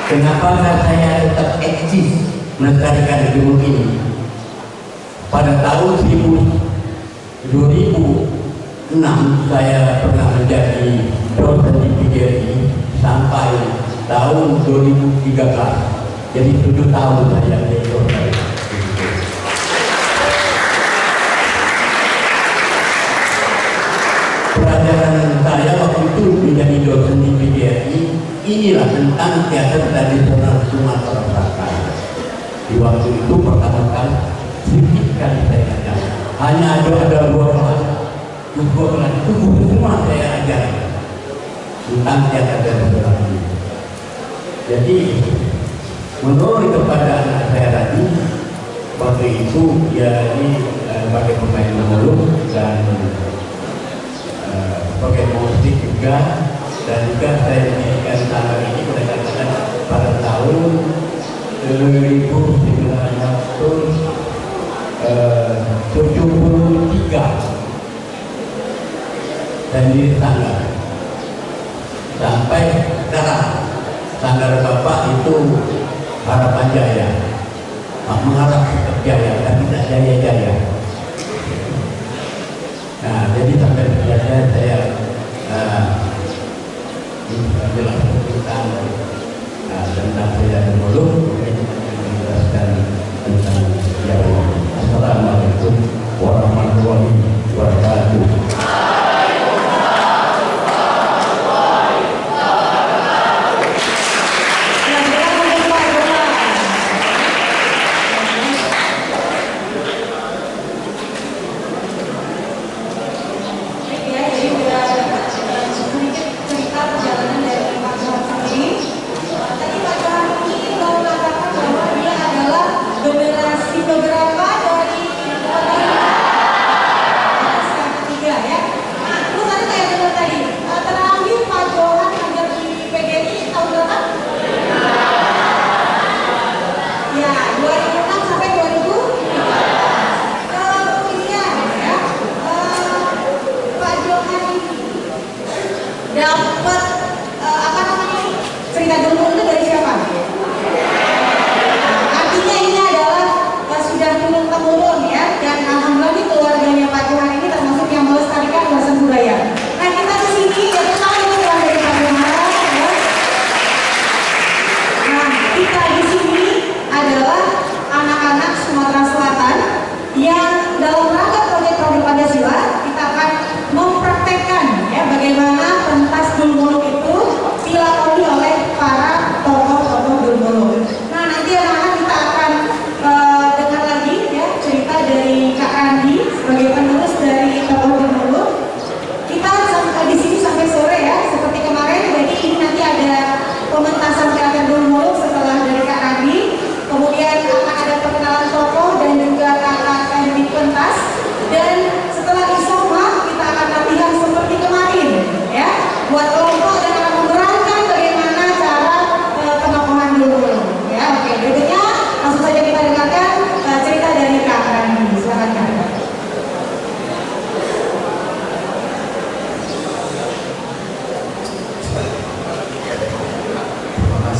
Kenapa saya tetap eksis melestarikan ilmu ini? Pada tahun 2006 saya pernah menjadi dosen di PGRI sampai tahun 2013. Jadi 7 tahun saya menjadi dosen. Pelajaran saya waktu itu menjadi dosen di PGRI inilah tentang teater tradisional Sumatera Selatan. Di waktu itu pertama kali sedikit kali saya ajar. Hanya ada 2 kelas. 2 kelas itu semua saya ajar tentang teater tradisional ini. Jadi menurut kepada anak saya tadi waktu itu ya ini sebagai pemain mulung dan sebagai musik juga, dan juga saya didirikan tanggal ini berdasarkan pada tahun 1973 dan di tanggal sampai sekarang. Tanggal Bapak itu harapan jaya, mengharap tetap jaya dan tidak jaya-jaya. Nah, jadi sampai sekarang saya menjelaskan tentang saya dulu, menjelaskan tentang Jawa. Assalamualaikum warahmatullahi wabarakatuh. Cerita perjalanan dari Pak Johan sendiri. Tadi Pak Johan ini mau mengatakan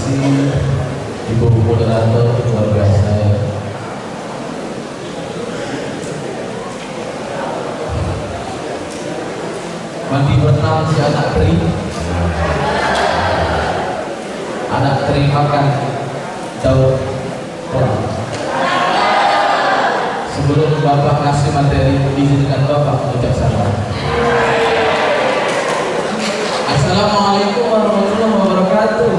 kasih Ibu moderator luar biasa ya. Mandi berenang si anak teri. Anak teri makan daun kurang. Sebelum Bapak kasih materi, izinkan Bapak mengucap salam. Assalamualaikum warahmatullahi wabarakatuh.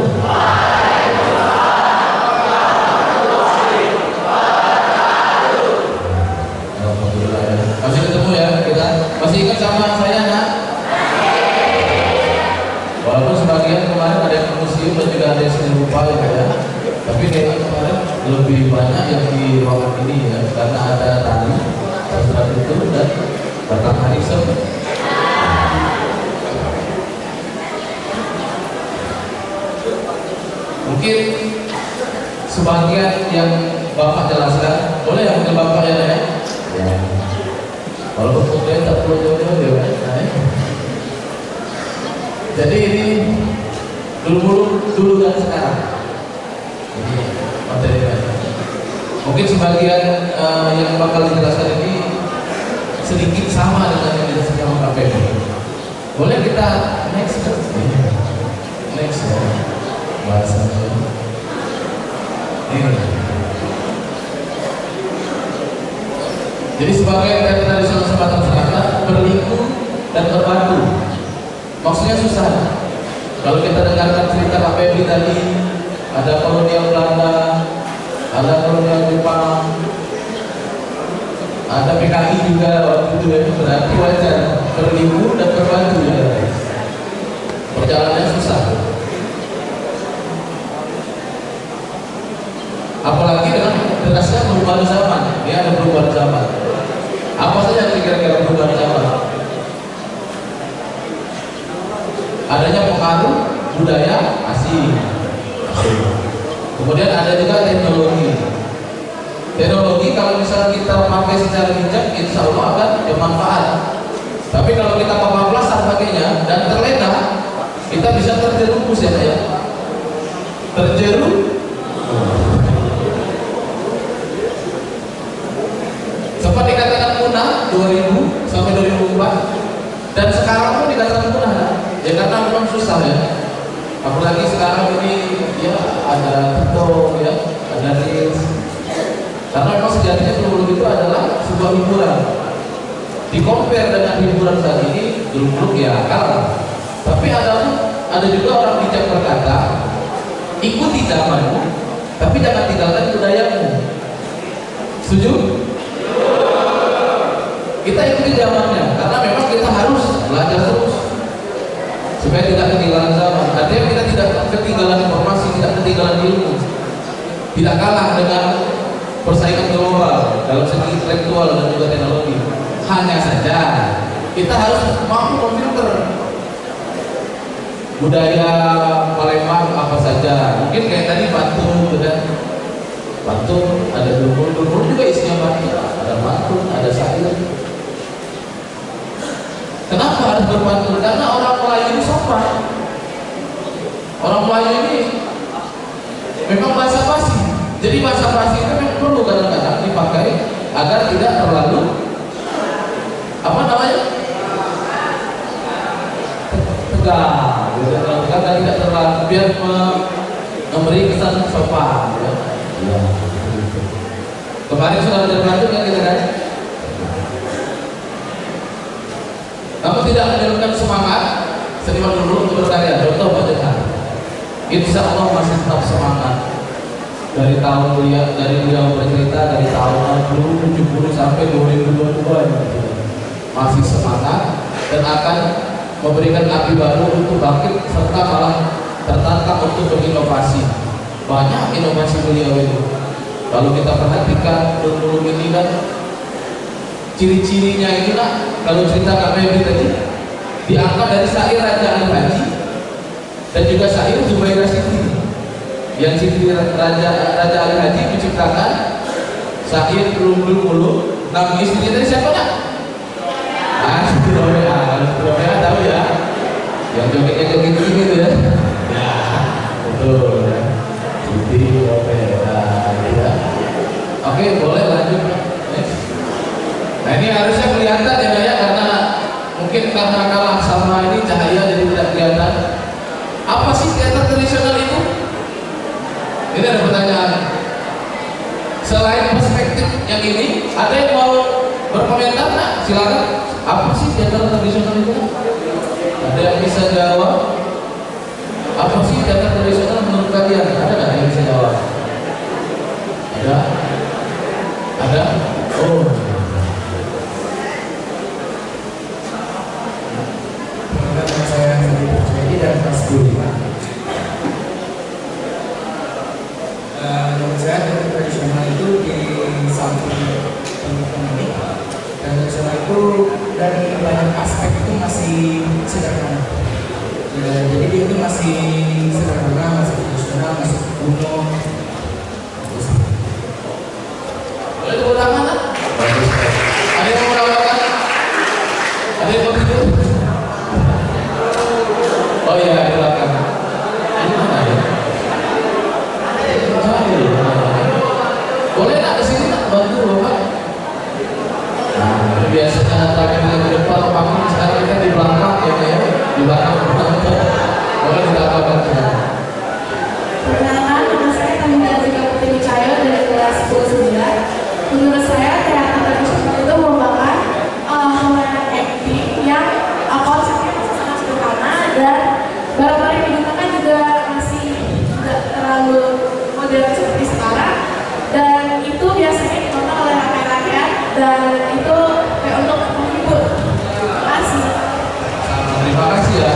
Alhamdulillah ya. Masih ketemu ya kita? Masih ingat sama saya nak? Walaupun sebagian kemarin ada yang ke museum dan juga ada yang seni rupa ya. Tapi kayaknya kemarin lebih banyak yang di ruangan ini ya, karena ada tadi sastra itu dan datang hari Senin. Mungkin sebagian yang Bapak jelaskan, boleh ya mungkin Bapak ya? Ya. Walaupun kemudian tak perlu jauh-jauh ya. Jadi ini dulu dan sekarang. Ini materi mungkin sebagian yang bakal dijelaskan ini sedikit sama dengan yang dijelaskan sama KPP. Boleh kita next ya? Bahasanya ini. Jadi sebagai tradisional Sumatera Selatan, berliku dan berbatu. Maksudnya susah. Kalau kita dengarkan cerita KPP tadi, ada kolonial Belanda, ada kolonial Jepang, ada PKI juga waktu itu ya, berarti wajar berliku dan berbatu ya. Perjalanannya susah. Apalagi dengan derasnya perubahan zaman, ya ada perubahan zaman. Apa saja kira-kira perubahan zaman? Adanya pengaruh budaya asing. Kemudian ada juga teknologi. Teknologi kalau misalnya kita pakai secara bijak, insya Allah akan bermanfaat. Tapi kalau kita kebablasan pakainya dan terlena, kita bisa terjerumus ya. Terjerumus. Sempat dikatakan punah 2000 sampai 2004 dan sekarang pun dikatakan punah ya, karena memang susah ya. Apalagi sekarang ini ya ada TikTok ya, ada Reels. Karena memang sejatinya dulu itu adalah sebuah hiburan. Di-compare dengan hiburan saat ini, dulu ya kalah. Tapi ada juga orang bijak berkata, ikuti zamanmu, tapi jangan tinggalkan budayamu. Setuju? Kita ikuti zamannya, karena memang kita harus belajar terus supaya tidak ketinggalan zaman. Artinya kita tidak ketinggalan informasi, tidak ketinggalan ilmu, tidak kalah dengan persaingan global dalam segi intelektual dan juga teknologi. Hanya saja kita harus mampu memfilter budaya Palembang apa saja. Mungkin kayak tadi Bantu, kan? Bantu ada dulur juga isinya Bantu, ada Bantu, ada Syair. Kenapa harus berpantun? Karena orang Melayu ini sopan. Orang Melayu ini memang bahasa basi. Jadi bahasa basi itu memang perlu kadang-kadang dipakai agar tidak terlalu apa namanya? Tegang. Karena tidak terlalu biar memberi kesan sopan. Ya. Kemarin sudah ada pantun kan kita kan? Kamu tidak menurunkan semangat seniman dulu untuk berkarya. Contoh Pak Jeka, insya Allah masih tetap semangat dari tahun beliau bercerita dari tahun 70 sampai 2022 masih semangat dan akan memberikan api baru untuk bangkit serta malah tertantang untuk berinovasi. Banyak inovasi beliau itu. Kalau kita perhatikan dulu ini kan ciri-cirinya itu lah, kalau cerita KPB tadi diangkat dari syair Raja Ali Haji dan juga syair Zubairah Siti. Yang Siti Raja Ali Haji menciptakan syair Belum nama istrinya tadi siapa nak? Siti Romea, tahu ya? Yang jogetnya kayak gitu ya? Ya, betul. Oke, boleh lanjut. Nah ini harusnya kelihatan ya Naya, karena mungkin karena kalah sama ini cahaya jadi tidak kelihatan. Apa sih teater tradisional itu? Ini ada pertanyaan. Selain perspektif yang ini, ada yang mau berkomentar? Nah, silakan. Apa sih teater tradisional itu? Ada yang bisa jawab? Apa sih teater tradisional menurut kalian? Ada nggak yang bisa jawab? Ada? Ada? Oh. Saya Fadi Percaya dan kelas 25. Menurut saya teater tradisional itu di samping ini dan tradisional itu dari banyak aspek itu masih sederhana. Jadi dia itu masih sederhana, masih tradisional, masih kuno. Boleh tepuk tangan? Ada yang mau melakukan? Ada yang mau tidur? Oh iya, di belakang. Ini mana ya? Boleh nak kesini nak bantu bapak? Nah, biasanya antara kita di depan, panggung sekarang kita di belakang ya, di belakang. Boleh kita lakukan ya. Perkenalkan, nama saya Kamila Zika Putri Wicaya dari kelas 29. Menurut saya teater tradisional itu merupakan pemainan acting yang konsepnya masih sangat sederhana dan barang-barang yang digunakan juga masih tidak terlalu modern seperti sekarang, dan itu biasanya ditonton oleh rakyat-rakyat dan itu kayak untuk menghibur. Terima kasih. Terima kasih ya.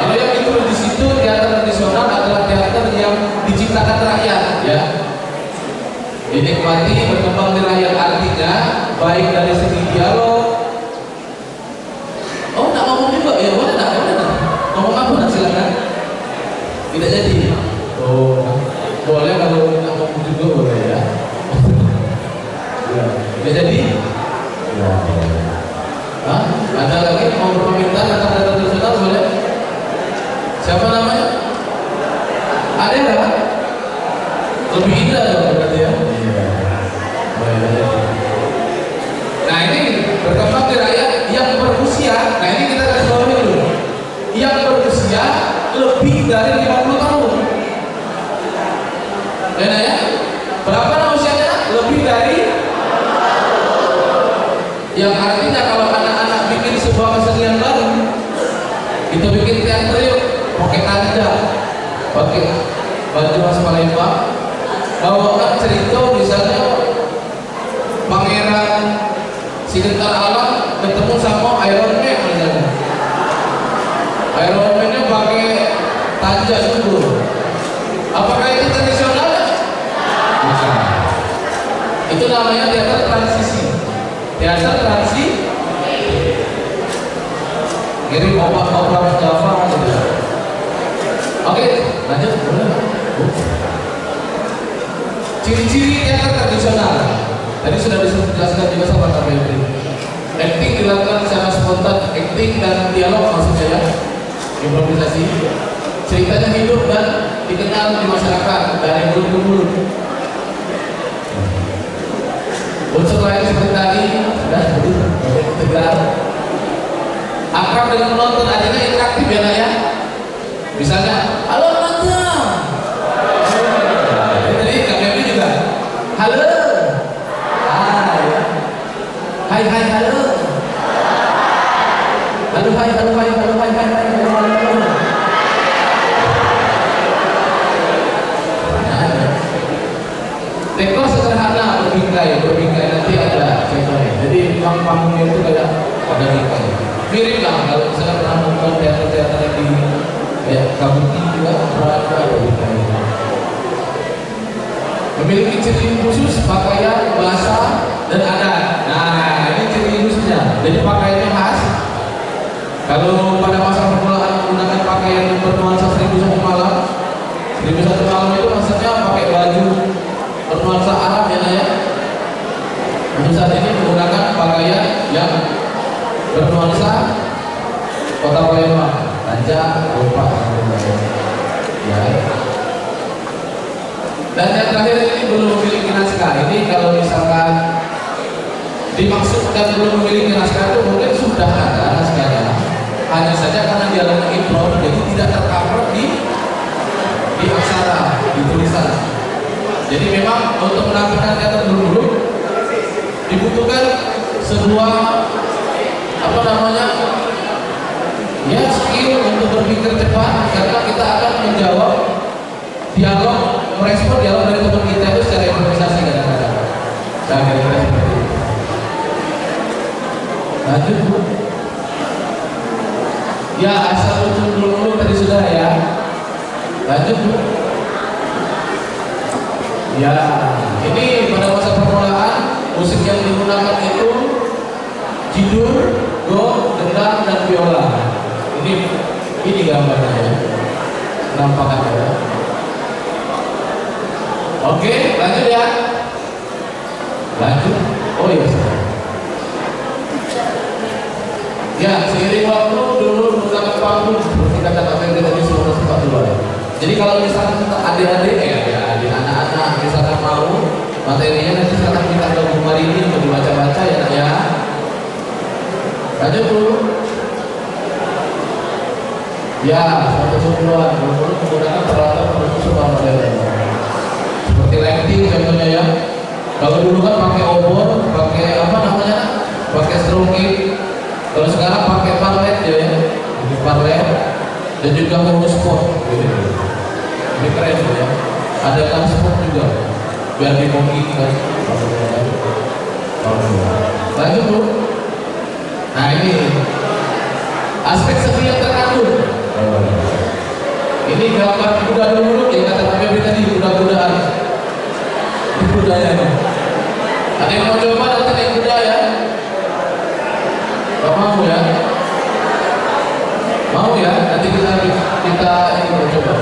Kalau yang itu di situ teater tradisional adalah teater yang diciptakan rakyat ya. Dinikmati berkembang di rakyat, artinya baik dari segi dialog. Oh, nak ngomong juga ya, boleh nak, boleh nak. Ngomong apa nak, silakan. Tidak jadi. Oh, boleh kalau nak ngomong juga boleh ya. Ya, tidak jadi. Ya. Hah? Ada lagi mau berkomentar tentang teater tradisional boleh? Siapa namanya? Ada nggak? Lebih indah dong berarti ya. Nah ini berkembang di rakyat yang berusia. Nah ini kita kasih tahu dulu. Yang berusia lebih dari 50 tahun. Ya? Berapa usianya? Lebih dari. Yang artinya kalau anak-anak bikin sebuah kesenian baru, kita bikin teater yuk, pakai tanda, pakai baju khas Palembang, bawakan cerita misalnya Pangeran Siddhartha Alam ketemu sama Iron Man misalnya. Iron Man-nya pakai tanja subur. Apakah itu tradisional? Bukan. Itu namanya teater transisi. Teater transisi. Kirim obat Java gitu. Oke, lanjut. Ciri-ciri teater tradisional. Tadi sudah dijelaskan juga sama Kak Febri. Acting dilakukan secara spontan, acting dan dialog maksudnya ya. Improvisasi. Ceritanya hidup dan dikenal di masyarakat dari mulut ke mulut. Unsur lain seperti tadi sudah tegar. Akrab dengan penonton, artinya interaktif ya nak ya. Misalnya, halo penonton. Jadi Kak Febri juga, halo. Hai halo. Halo hai. Dekor sederhana, berbingkai nanti ada contohnya. Jadi memang panggungnya itu kayak ada bingkai. Mirip lah kalau misalnya pernah nonton teater-teater yang di Kabuti juga ada bingkai. Memiliki ciri khusus pakaian, bahasa, dan adat. Nah, ini ciri khususnya. Jadi pakaiannya khas. Kalau pada masa permulaan menggunakan pakaian yang bernuansa 1001 malam, 1001 malam itu maksudnya pakai baju bernuansa Arab ya. Untuk saat ini menggunakan pakaian yang bernuansa kota Palembang, tanja, rupa, Ya. Dan yang terakhir ini belum memiliki naskah. Ini kalau misalkan dimaksudkan belum memiliki naskah itu mungkin sudah ada naskahnya, hanya saja karena dia lagi improv jadi tidak tercover di aksara, di tulisan. Jadi memang untuk menampilkan teater dulu dibutuhkan sebuah ya skill untuk berpikir cepat, karena kita akan menjawab dialog, merespon dialog dari teman kita itu secara improvisasi kadang-kadang. Kira-kira seperti itu. Lanjut Bu. Ya, asal usul dulu tadi sudah ya. Lanjut Bu. Ya, ini pada masa permulaan musik yang digunakan itu jidur, go, gendang, dan biola. Ini gambarnya ya. Nampaknya ya. Oke, lanjut ya. Lanjut. Oh iya. Ya, seiring waktu dulu menggunakan panggung seperti kata Kak Ferdi tadi sudah sempat dulu. Jadi kalau misalkan adik-adik anak-anak misalkan mau materinya nanti silakan kita ke Bu Marini untuk dibaca-baca ya. Lanjut dulu. Ya, satu sebelumnya menggunakan peralatan produksi super modern seperti lighting contohnya ya. Kalau dulu kan pakai obor, pakai pakai stroking. Kalau sekarang pakai parlet ya, parlet dan juga bonus spot gitu. Ini keren ya. Ada kan spot juga biar dibongki kan. Lanjut Bu. Nah ini aspek seni yang terkandung. Ini gambar kuda dulu ya, kata Pak Febri tadi, kuda-kudaan. Ini kudanya nih. Ada yang mau coba nanti naik kuda ya? Gak mau ya? Mau ya? Nanti kita ini coba.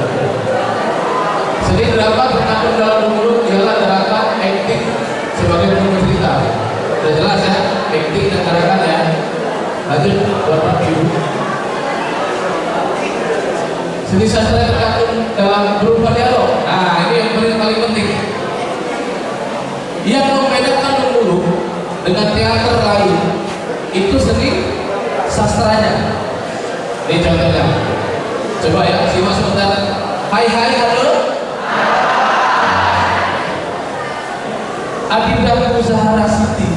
Seni drama terkandung dalam mulut ialah gerakan acting sebagai penulis cerita. Sudah jelas ya? Acting dan gerakan ya. Lanjut buat Pak Ibu. Seni sastra terkandung dalam berupa dialog. Nah ini yang paling penting. Yang membedakan dulu dengan teater lain itu seni sastranya. Ini contohnya. Coba ya, simak sebentar. Hai, halo. Adinda Zahra Siti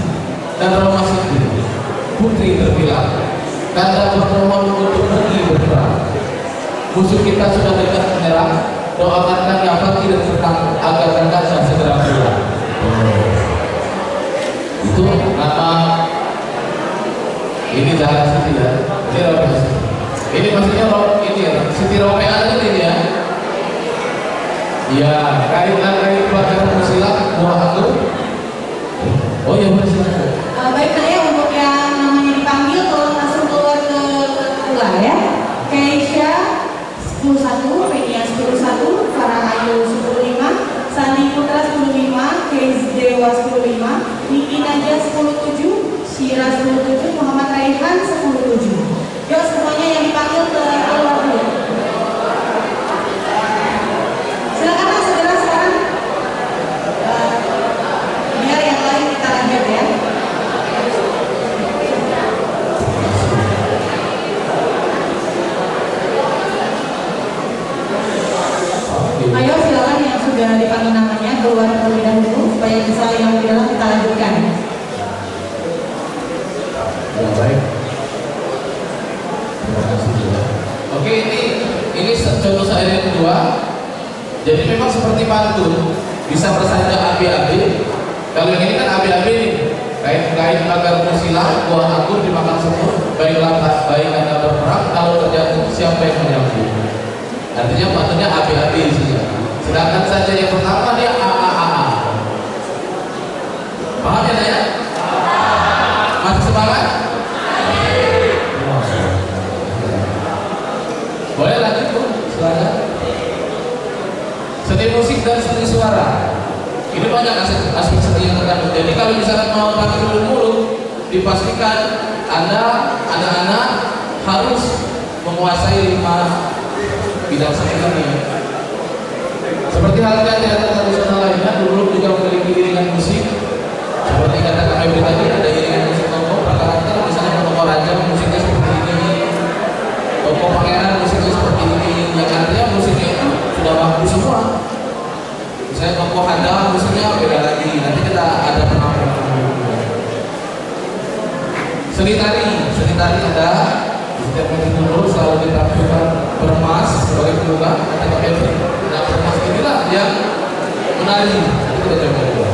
dan Roma Siti, putri terbilang, kata bermohon untuk pergi berperang. Musuh kita sudah dekat menyerang, doakanlah yang pagi dan petang agar rekannya segera pulang. Itu nama ini Zahra Siti ya. Ini Roma Siti. Ini maksudnya ini ya, Siti Romea itu ini ya. Ya, kait pelajaran silat buah aku. Oh ya benar silakan. Baik saya untuk yang namanya dipanggil tolong langsung keluar ke keluar ya. Keisha 10-1, Fenia 10-1, Farah Ayu 10-5, Sandi Putra 10-5, Keiz Dewa 10-5, Niki Naja 10-7, Syira 10-7, Muhammad Raihan 10-7. Yuk semuanya yang dipanggil ke keluar dulu. Silakan Mas segera sekarang. Biar yang lain kita lanjut ya. Ayo silakan yang sudah dipanggil namanya keluar terlebih dahulu supaya bisa yang di dalam kita lanjutkan. Ya, baik. Terima kasih. Oke, ini contoh saya yang kedua. Jadi memang seperti pantun bisa bersandar abi-abi. Kalau yang ini kan abi-abi kait agar bersilah buah anggur dimakan semut, baiklah baik anda berperang, kalau terjatuh siapa yang menyambut. Artinya pantunnya abi-abi sih. Sedangkan saja yang pertama dia a. Paham ya saya? Masih semangat? Boleh lanjut Bu, silakan. Seni musik dan seni suara. Ini banyak aspek seni yang terkandung. Jadi kalau misalkan mau tampil dulu, dipastikan Anda anak-anak harus menguasai 5 bidang seni ini. Seperti halnya teater tradisional lainnya, dulu juga memiliki iringan musik. Seperti kata Febri tadi, ada iringan musik tokoh per karakter, misalnya tokoh raja musiknya seperti ini, tokoh pangeran musiknya seperti ini. Yang artinya musiknya itu sudah bagus semua. Misalnya tokoh ada musiknya beda lagi. Nanti kita ada penampilan. Seni tari ada. Setiap meeting dulu selalu ditampilkan bermas sebagai pembuka. Kata Febri, nah bermas inilah yang menari. Itu kita coba dulu.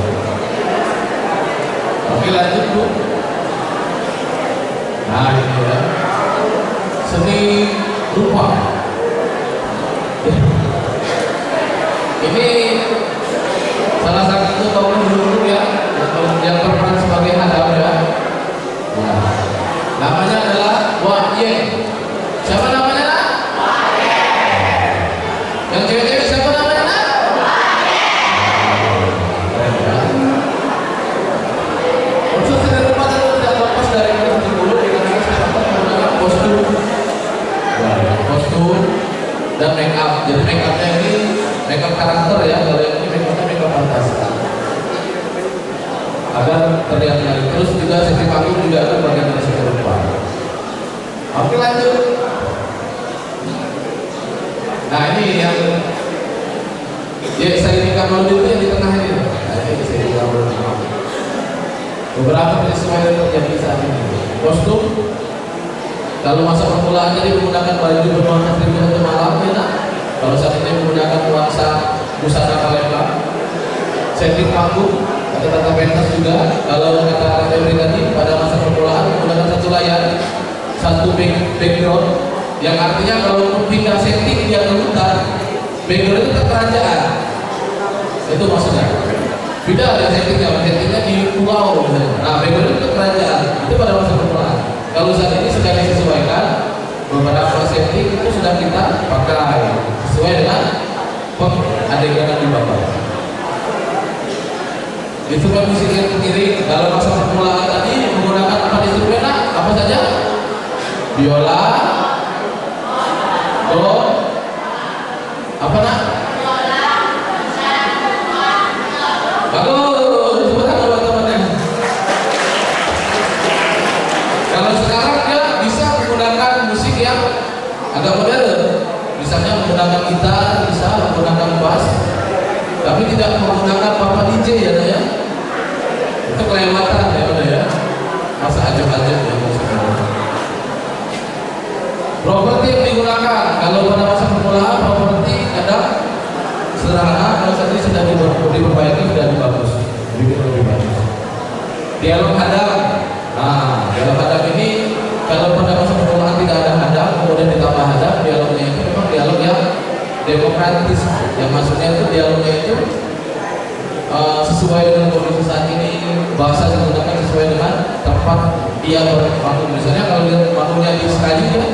Oke, lanjut Bu. Nah ini ya, seni rupa. Ini salah satu tokoh dulu ya yang berperan sebagai hadam ya. Nah, namanya adalah Wahye. Siapa namanya? Wahye. Yang cewek-cewek siapa namanya? Wahye. Unsur seni rupa tentu tidak lepas dari musik dulu dengan menggunakan kostum dan make up. Jadi make upnya ini make up karakter ya, kalau yang ini make upnya make up fantasi agar terlihat menarik. Terus juga sesi panggung juga ada bagian dari seni rupa. Oke, lanjut. Nah ini yang ya saya ini kamar itu yang di tengah ini. Nah ini saya ini kamar. Beberapa peristiwa yang terjadi saat ini. Kostum, kalau masa permulaan jadi menggunakan baju berwarna krimis atau malam ya. Kalau saat ini menggunakan nuansa busana kalenda. Setting panggung, kata-kata pentas juga. Kalau kata Febri tadi pada masa permulaan menggunakan satu layar, satu background, yang artinya kalau pindah setting dia keluar, background itu kerajaan. Itu maksudnya. Beda ada settingnya di pulau misalnya. Nah, background itu kerajaan. Itu pada masa permulaan. Kalau saat ini sudah disesuaikan, beberapa setting itu sudah kita pakai sesuai dengan adegan di bawah. Instrumen musik yang kiri dalam masa permulaan tadi menggunakan apa instrumen? Apa saja? Biola, do, apa nak? Bagus, sebutkan teman-teman. Kalau sekarang dia bisa menggunakan musik yang agak modern, misalnya menggunakan gitar, bisa menggunakan bass, tapi tidak menggunakan Papa DJ ya. Itu kelewatan ya udah ya. Masa aja-aja ya musiknya. Properti yang digunakan kalau pada masa permulaan properti kadang sederhana, kalau saat ini sudah diperbaiki sudah bagus, lebih bagus. Dialog hadam. Nah, dialog hadam ini kalau pada masa permulaan tidak ada hadam, kemudian ditambah hadam, dialognya itu memang dialog yang demokratis. Yang maksudnya itu dialognya itu sesuai dengan kondisi saat ini, bahasa yang digunakan sesuai dengan tempat dia berpanggung. Misalnya kalau dia panggungnya di Sekayu ya,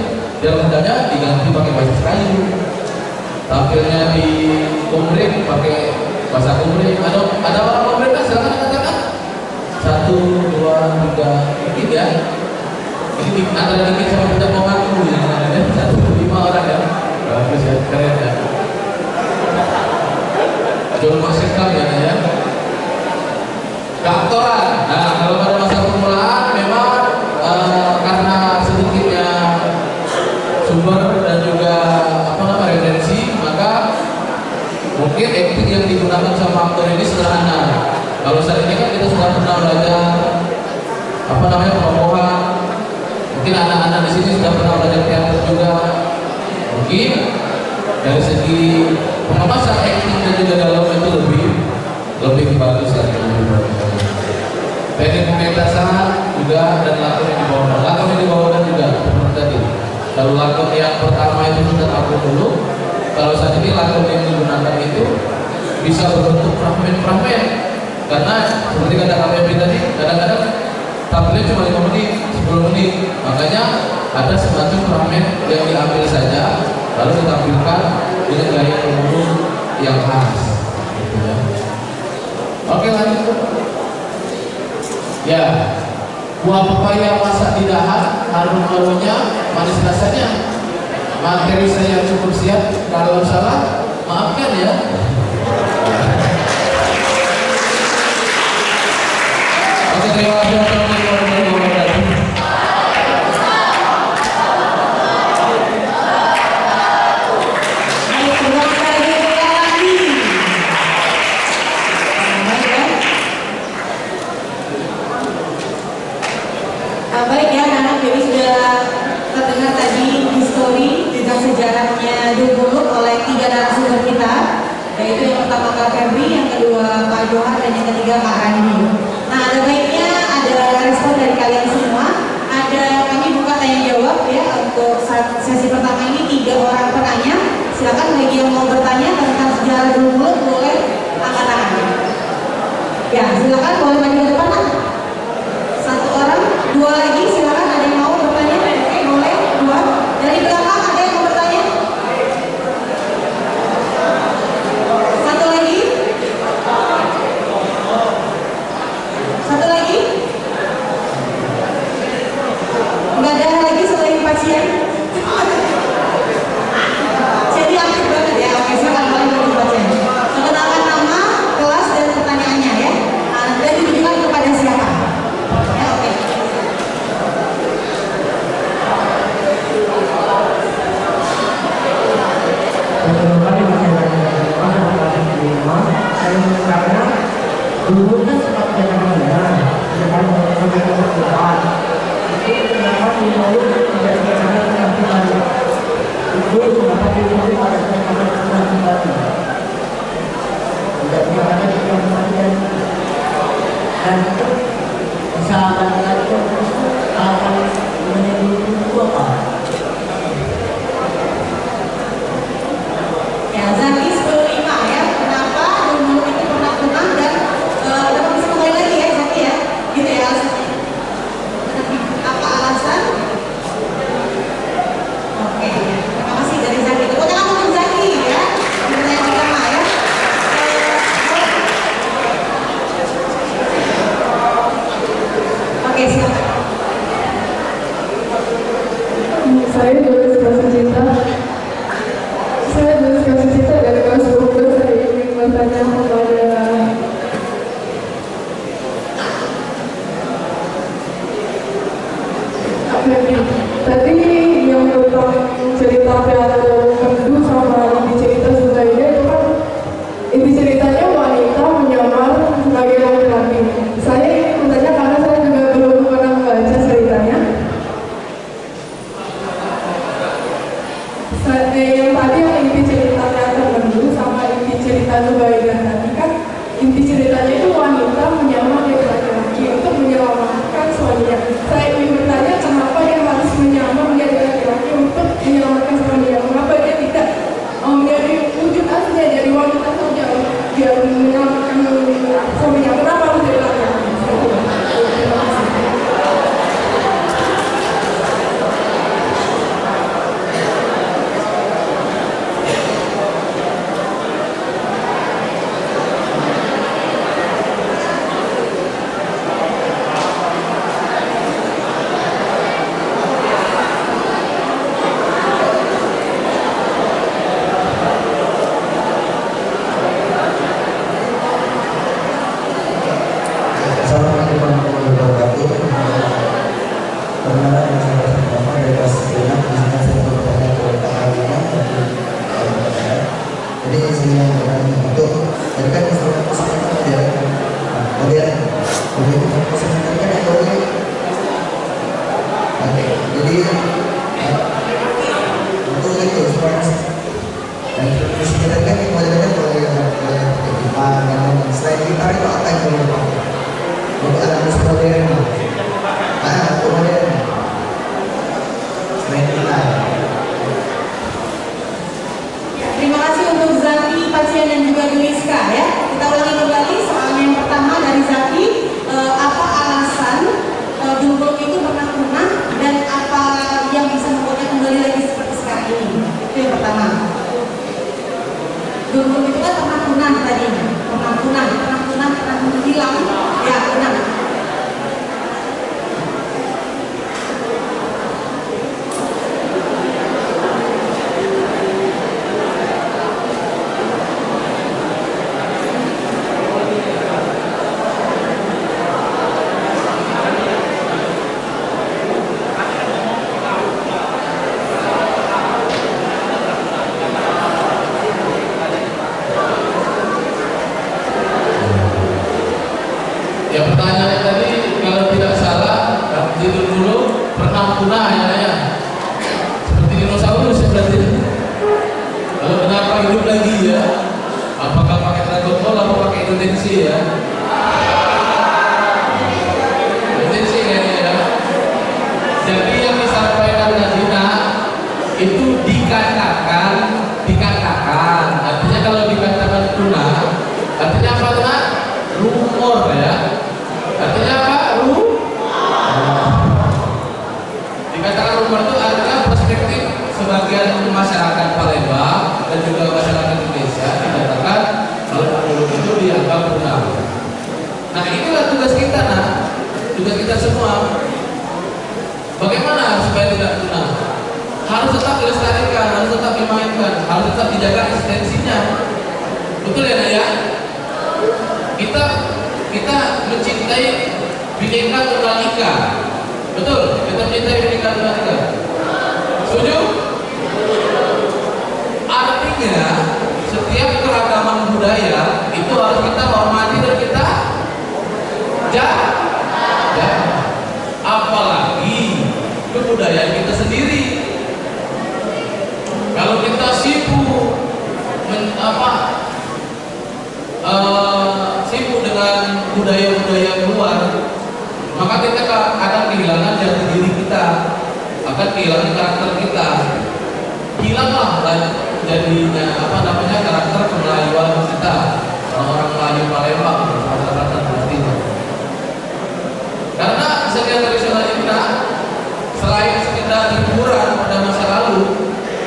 dialog hadamnya diganti pakai bahasa Sekayu. Tampilnya di Kumring pakai bahasa Kumring. Ada orang Kumring kan? Silakan katakan. 1, 2, 3, mungkin ya. Ini antara dikit sama kita mau ngaku ya. 1, 5 orang ya. Bagus ya, keren ya. Jual maksimal ya. Keaktoran. Nah, kalau pada masa permulaan memang karena sedikitnya sumber dan juga referensi, maka mungkin acting yang digunakan sama aktor ini sederhana. Kalau saat ini kan kita sudah pernah belajar pembohongan. Mungkin anak-anak di sini sudah pernah belajar teater juga. Mungkin dari segi pengemasan acting dan juga dalam itu lebih bagus lagi. Teknik pementasan juga dan lakon yang dibawakan. Lakon yang dibawakan juga seperti tadi. Kalau lakon yang pertama itu kita tampil dulu. Kalau saat ini lakon yang digunakan itu bisa berbentuk fragmen-fragmen. Karena seperti kata KPP tadi, kadang-kadang tampilnya cuma 5 menit, 10 menit. Makanya ada semacam fragmen yang diambil saja, lalu ditampilkan dengan gaya pembunuh yang khas. Gitu ya. Oke, lanjut. Ya, buah pepaya masak di dahan, harum-harumnya, manis rasanya. Materi saya cukup siap, kalau salah maafkan ya. Terima kasih. Assalamualaikum warahmatullahi wabarakatuh. Ayo ulang lagi. Baik ya anak-anak, jadi sudah terdengar tadi histori tentang sejarahnya Dumuluk oleh 3 narasumber kita, yaitu yang pertama Kak Febri, yang kedua Pak Johan, dan yang ketiga Kak Randi. Nah, ada baiknya ada respon dari kalian semua. Kami buka tanya jawab ya untuk sesi pertama ini 3 orang penanya. Silakan bagi yang mau bertanya tentang sejarah Dumuluk boleh angkat tangan. Ya, silakan boleh maju ke depan. 1 orang, 2 lagi, silakan ada yang mau bertanya. Oke, boleh 2. Dari belakang ada yang mau bertanya? 1 lagi. 1 lagi. Nggak ada lagi selain pasien. Jadi aktif banget ya. Oke, silakan boleh maju pasien. Perkenalkan nama, kelas dan pertanyaannya ya. Dan ditujukan kepada siapa? Ya, oke. Saya mengucapkan dulu kan sempat fenomena dengan mengambil depan itu kenapa di mulut tidak bicara dengan kembali itu kenapa di mulut pada dengan kembali tidak bicara dengan kembali dan itu usahakan lagi akan menjadi itu apa? Ya, Zaki 15 ya. Kenapa Dumuluk itu pernah punah dan dapat bisa kembali lagi ya, Zaki ya? Gitu ya alasannya. Apa alasan? Oke, terima kasih dari Zaki. Tepuk tangan untuk Zaki ya. Pertanyaan pertama ya. Oke, silakan. Saya lulus kasih cinta. Saya lulus kasih cinta dari kelas 12. Saya ingin bertanya kepada Kak Febri. Tadi yang tentang cerita Piala Merdu sama inti cerita Zubaida itu kan inti ceritanya wanita menyamar sebagai laki-laki. Saya ingin bertanya karena saya juga belum pernah membaca ceritanya. Yang tadi yang inti cerita Piala Merdu sama inti cerita Zubaida tadi kan inti ceritanya itu wanita menyamar jadi laki-laki untuk menyelamatkan suaminya. Saya ingin bertanya kenapa dia harus menyamar menjadi laki-laki untuk menyelamatkan suaminya? Kenapa dia tidak menjadi wujud aslinya dari wanita saja dia menyelamatkan suaminya? Kenapa harus jadi laki-laki? Terima kasih. detensi ya. Detensi kayaknya ya. Jadi yang disampaikan tadi itu dikatakan. Artinya kalau dikatakan punah, artinya apa nak? Rumor ya. Artinya apa? Dikatakan rumor itu artinya perspektif sebagian masyarakat Palembang dan juga masyarakat Indonesia dikatakan kalau penghulu itu dianggap punah. Nah inilah tugas kita tugas kita semua. Bagaimana supaya tidak punah? Harus tetap dilestarikan, harus tetap dimainkan, harus tetap dijaga eksistensinya. Betul ya nak ya? Kita mencintai Bhinneka Tunggal Ika. Betul? Kita mencintai Bhinneka Tunggal Ika. Setuju? Artinya setiap keragaman budaya itu harus kita hormati dan kita jaga. Apalagi kebudayaan kita sendiri. Kalau kita sibuk sibuk dengan budaya-budaya luar, maka kita akan kehilangan jati diri kita, akan kehilangan karakter kita. Hilanglah jadinya karakter kemelayuan kita, orang-orang Melayu Palembang rata-rata seperti itu. Karena kesenian tradisional kita selain sekedar hiburan pada masa lalu,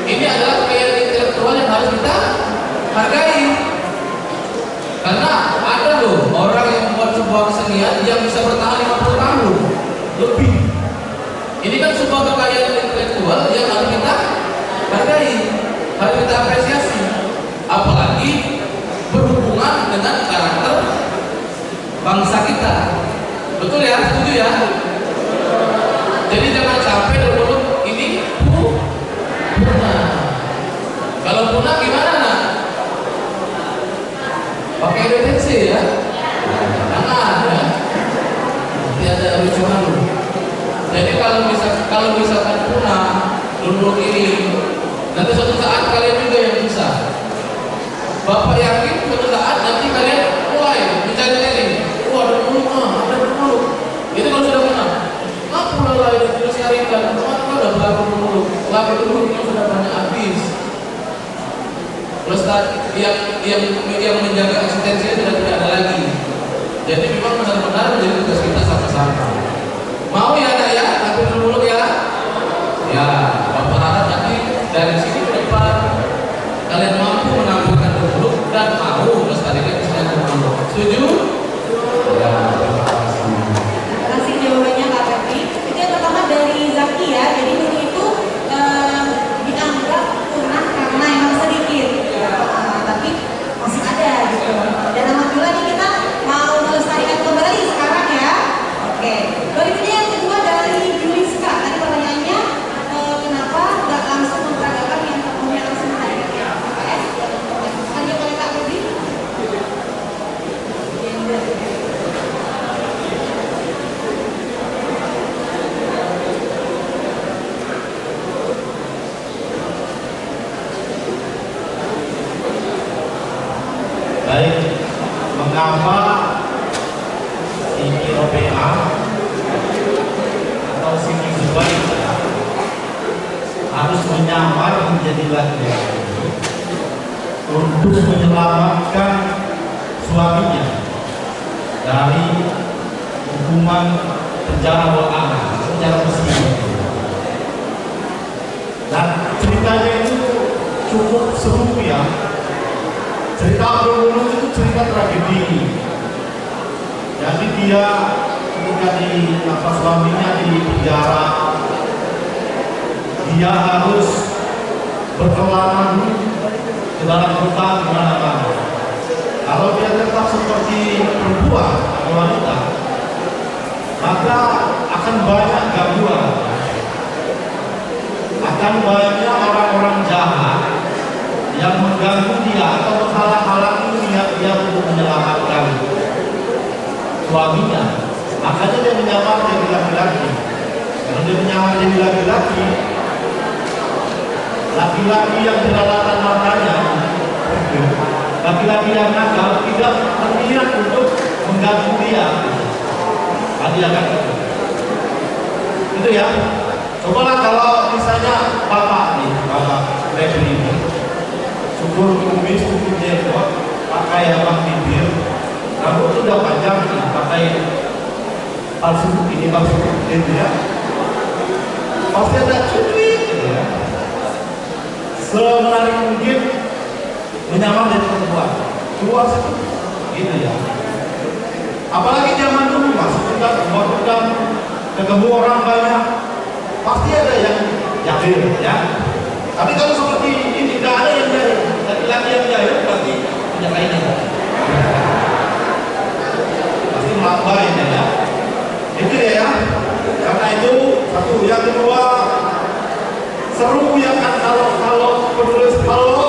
ini adalah kekayaan intelektual yang harus kita hargai. Karena ada loh orang yang membuat sebuah kesenian yang bisa bertahan 50 tahun lebih. Ini kan sebuah kekayaan intelektual yang harus kita hargai, harus kita apresiasi. Apalagi berhubungan dengan karakter bangsa kita. Betul ya? Setuju ya? Jadi jangan sampai dulu ini punah. Kalau punah gimana nak? Pakai detensi ya? Jangan ya. Nanti ada rujukan. Jadi kalau misalkan punah dulu ini, nanti suatu saat kalian juga yang susah. Bapak yakin suatu saat nanti kalian mulai mencari-cari. Ada dulu. Itu kalau sudah punah. Apa mulai terus carikan? Udah berapa dulu? Lalu dulu sudah banyak habis. Terus yang menjaga eksistensinya sudah tidak ada lagi. Jadi memang benar-benar menjadi tugas kita sama-sama. Mau ya nak ya? Tapi dulu ya. Ya, Bapak harap nanti dari sini ke depan kalian mampu menampilkan dulu dan mau melestarikan kesenian dulu. Setuju? Ya, terima kasih. Terima kasih jawabannya Kak Febri. Itu yang pertama dari Zaki ya. Jadi dulu itu dianggap punah karena emang sedikit, tapi masih ada gitu. Dan alhamdulillah nih kita mau melestarikan kembali sekarang ya. Oke. Berikutnya yang kedua dari Juliska. Tadi pertanyaannya kenapa nggak langsung memperagakan yang terpunya langsung dari KPS? Lanjut oleh Kak Febri. Baik, mengapa Siti Robeah atau Siti Zubaidah harus menyamar menjadi laki-laki untuk menyelamatkan suaminya dari hukuman penjara penjara besi. Dan ceritanya itu cukup seru ya. Cerita Abdul itu cerita tragedi. Jadi dia ketika suaminya di penjara, dia harus berkelana ke dalam hutan kemana-mana. Kalau dia tetap seperti perempuan atau wanita, maka akan banyak gangguan, akan banyak orang-orang jahat yang mengganggu dia atau menghalang-halangi niat dia untuk menyelamatkan suaminya. Makanya dia menyamar jadi laki-laki. Kalau dia menyamar jadi laki-laki, laki-laki yang jelalatan matanya, laki-laki yang nakal sudah berniat untuk menggantung dia. Tadi akan itu ya. Cobalah kalau misalnya bapak nih, bapak Febri ini cukur kumis, cukur jenggot, pakai abang bibir, rambut itu udah panjang nih, pakai palsu ini palsu itu ya. Pasti ada cuit ya. Semenarik mungkin menyamar dari perempuan, luas itu gitu ya. Apalagi zaman dulu masuk udang, ketemu orang banyak, pasti ada yang jahil ya. Tapi kalau seperti ini tidak ada yang jahil, laki-laki yang jahil pasti punya kainnya, pasti melambai ya. Itu ya. Karena itu satu, yang kedua seru ya kan kalau penulis halo.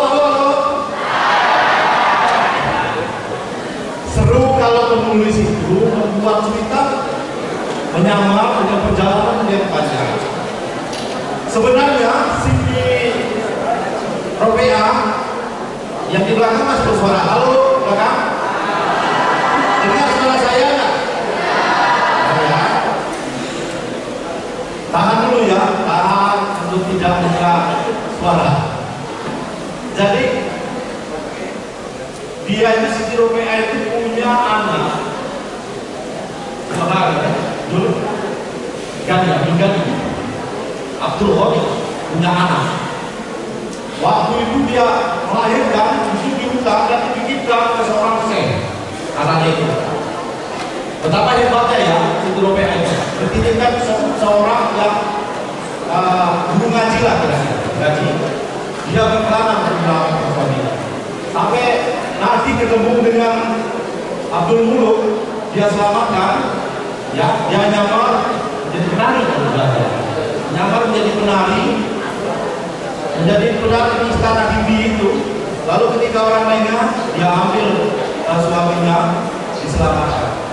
Seru kalau penulis itu membuat cerita menyamar dengan perjalanan yang panjang. Sebenarnya si Ropea yang di belakang masih bersuara halo, belakang. Dengar suara saya nggak? Ya. Tahan dulu ya, tahan untuk tidak buka suara. Jadi dia itu si Ropea itu punya anak mahal dulu Gani Abdul Ghani punya anak. Waktu itu dia melahirkan itu di hutan dan dititipkan ke seorang syekh anaknya itu. Betapa hebatnya ya si Ropea itu dititipkan seorang yang guru ngaji lah ngaji. Dia berkelana bersama suaminya sampai nanti ketemu dengan Abdul Muluk, dia selamatkan, ya, dia nyamar menjadi penari, nyamar menjadi penari di istana Bibi itu. Lalu ketika orang lengah, dia ambil suaminya, diselamatkan.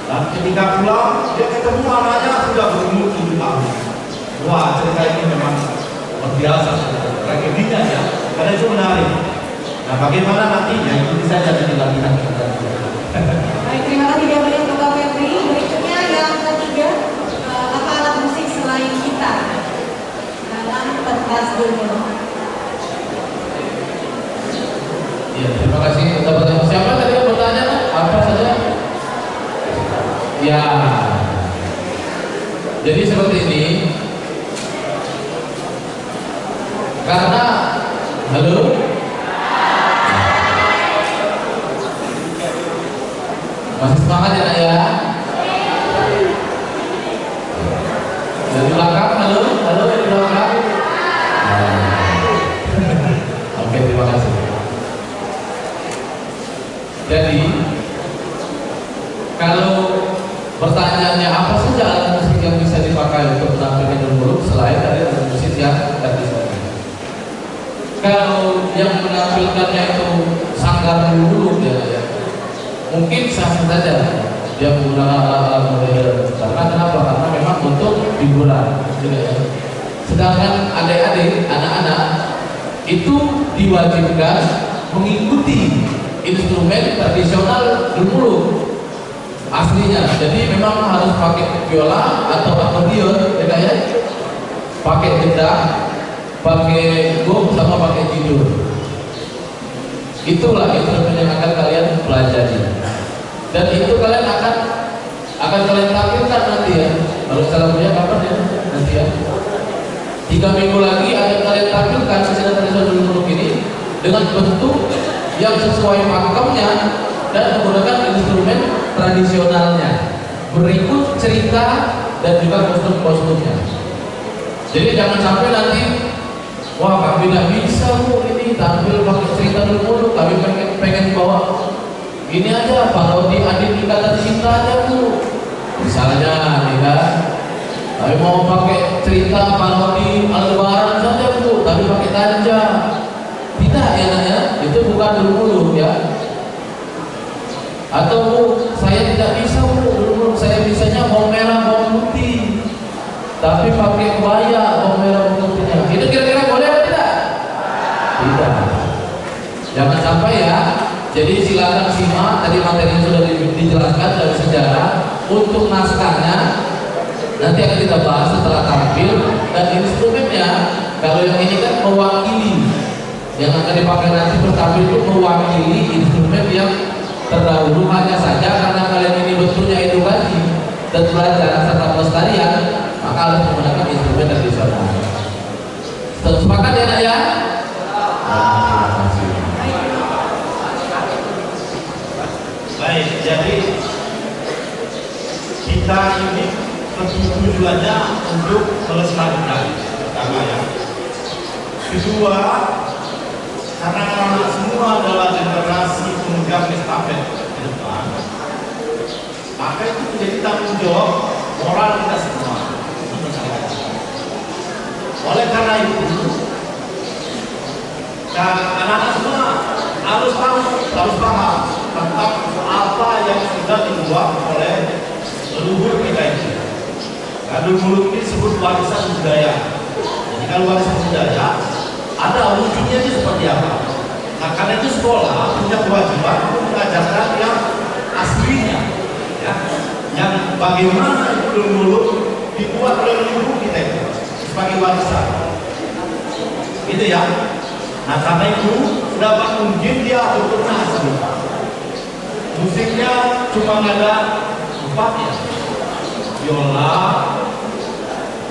Dan ketika pulang, dia ketemu anaknya sudah berumur 7 tahun. Wah, cerita ini memang luar biasa, tragedinya ya, karena itu menarik. Nah, bagaimana nantinya itu bisa jadi latihan kita. Baik, terima kasih dia banyak Bapak Febri. Berikutnya yang ketiga, apa alat musik selain gitar dalam pentas dunia? Ya, terima kasih untuk pertanyaan. Siapa tadi yang bertanya? Apa saja? Ya, jadi seperti ini. Karena, halo. Masih semangat ya nak ya? Dari belakang, halo dari belakang. Oke, terima kasih. Jadi, kalau pertanyaannya apa saja alat musik yang bisa dipakai untuk menampilkan dulu selain dari alat musik yang tadi disebutkan. Kalau yang menampilkannya itu sanggar dulu ya. Mungkin sah-sah saja dia menggunakan alat-alat modern. Karena kenapa? Karena memang untuk hiburan, ya. Sedangkan adik-adik, anak-anak itu diwajibkan mengikuti instrumen tradisional dulu aslinya. Jadi memang harus pakai viola atau akordeon, ya. Pakai gitar, pakai gong sama pakai tidur. Itulah instrumen yang akan kalian pelajari, dan itu kalian akan kalian tampilkan nanti ya. Kalau salamnya kapan ya? Nanti ya. 3 minggu lagi akan kalian tampilkan kesenian tradisional dulu ini dengan bentuk yang sesuai pakemnya dan menggunakan instrumen tradisionalnya. Berikut cerita dan juga kostum-kostumnya. Jadi jangan sampai nanti, wah kami tidak bisa Bu ini tampil pakai cerita dulu, kami pengen bawa ini aja parodi Adit Ikatan Cinta aja Bu. Misalnya nih kan, kami mau pakai cerita parodi Aldebaran saja Bu, tapi pakai tanja. Tidak ya nak ya, itu bukan dulu ya. Atau Bu, saya tidak bisa Bu, dulu saya bisanya bawang merah bawang putih, tapi pakai kebaya bawang merah bawang putihnya. Itu kira-kira boleh atau tidak? Tidak. Jangan sampai ya. Jadi silakan silakan simak, tadi materi sudah dijelaskan dari sejarah. Untuk naskahnya nanti akan kita bahas setelah tampil, dan instrumennya kalau yang ini kan mewakili, yang akan dipakai nanti bertampil itu mewakili instrumen yang terdahulu, hanya saja karena kalian ini bentuknya edukasi dan pelajaran serta pelestarian, maka harus menggunakan instrumen tradisional. Sepakat ya nak ya? Baik, jadi kita ini tujuannya untuk melestarikan, pertama ya. Kedua, karena anak semua adalah generasi pemegang estafet ke depan, maka itu menjadi tanggung jawab moral kita semua untuk melestarikan. Oleh karena itu, anak-anak semua harus tahu, harus paham tentang apa yang sudah dibuat oleh leluhur kita ini. Karena dulu ini disebut warisan budaya. Jadi kalau warisan budaya, ada wujudnya itu seperti apa. Nah, karena itu sekolah punya kewajiban untuk mengajarkan yang aslinya, ya, yang bagaimana itu dulu dibuat oleh leluhur kita itu sebagai warisan. Gitu ya. Nah, karena itu dapat mungkin dia bentuknya asli. Musiknya cuma ada 4 ya. Biola,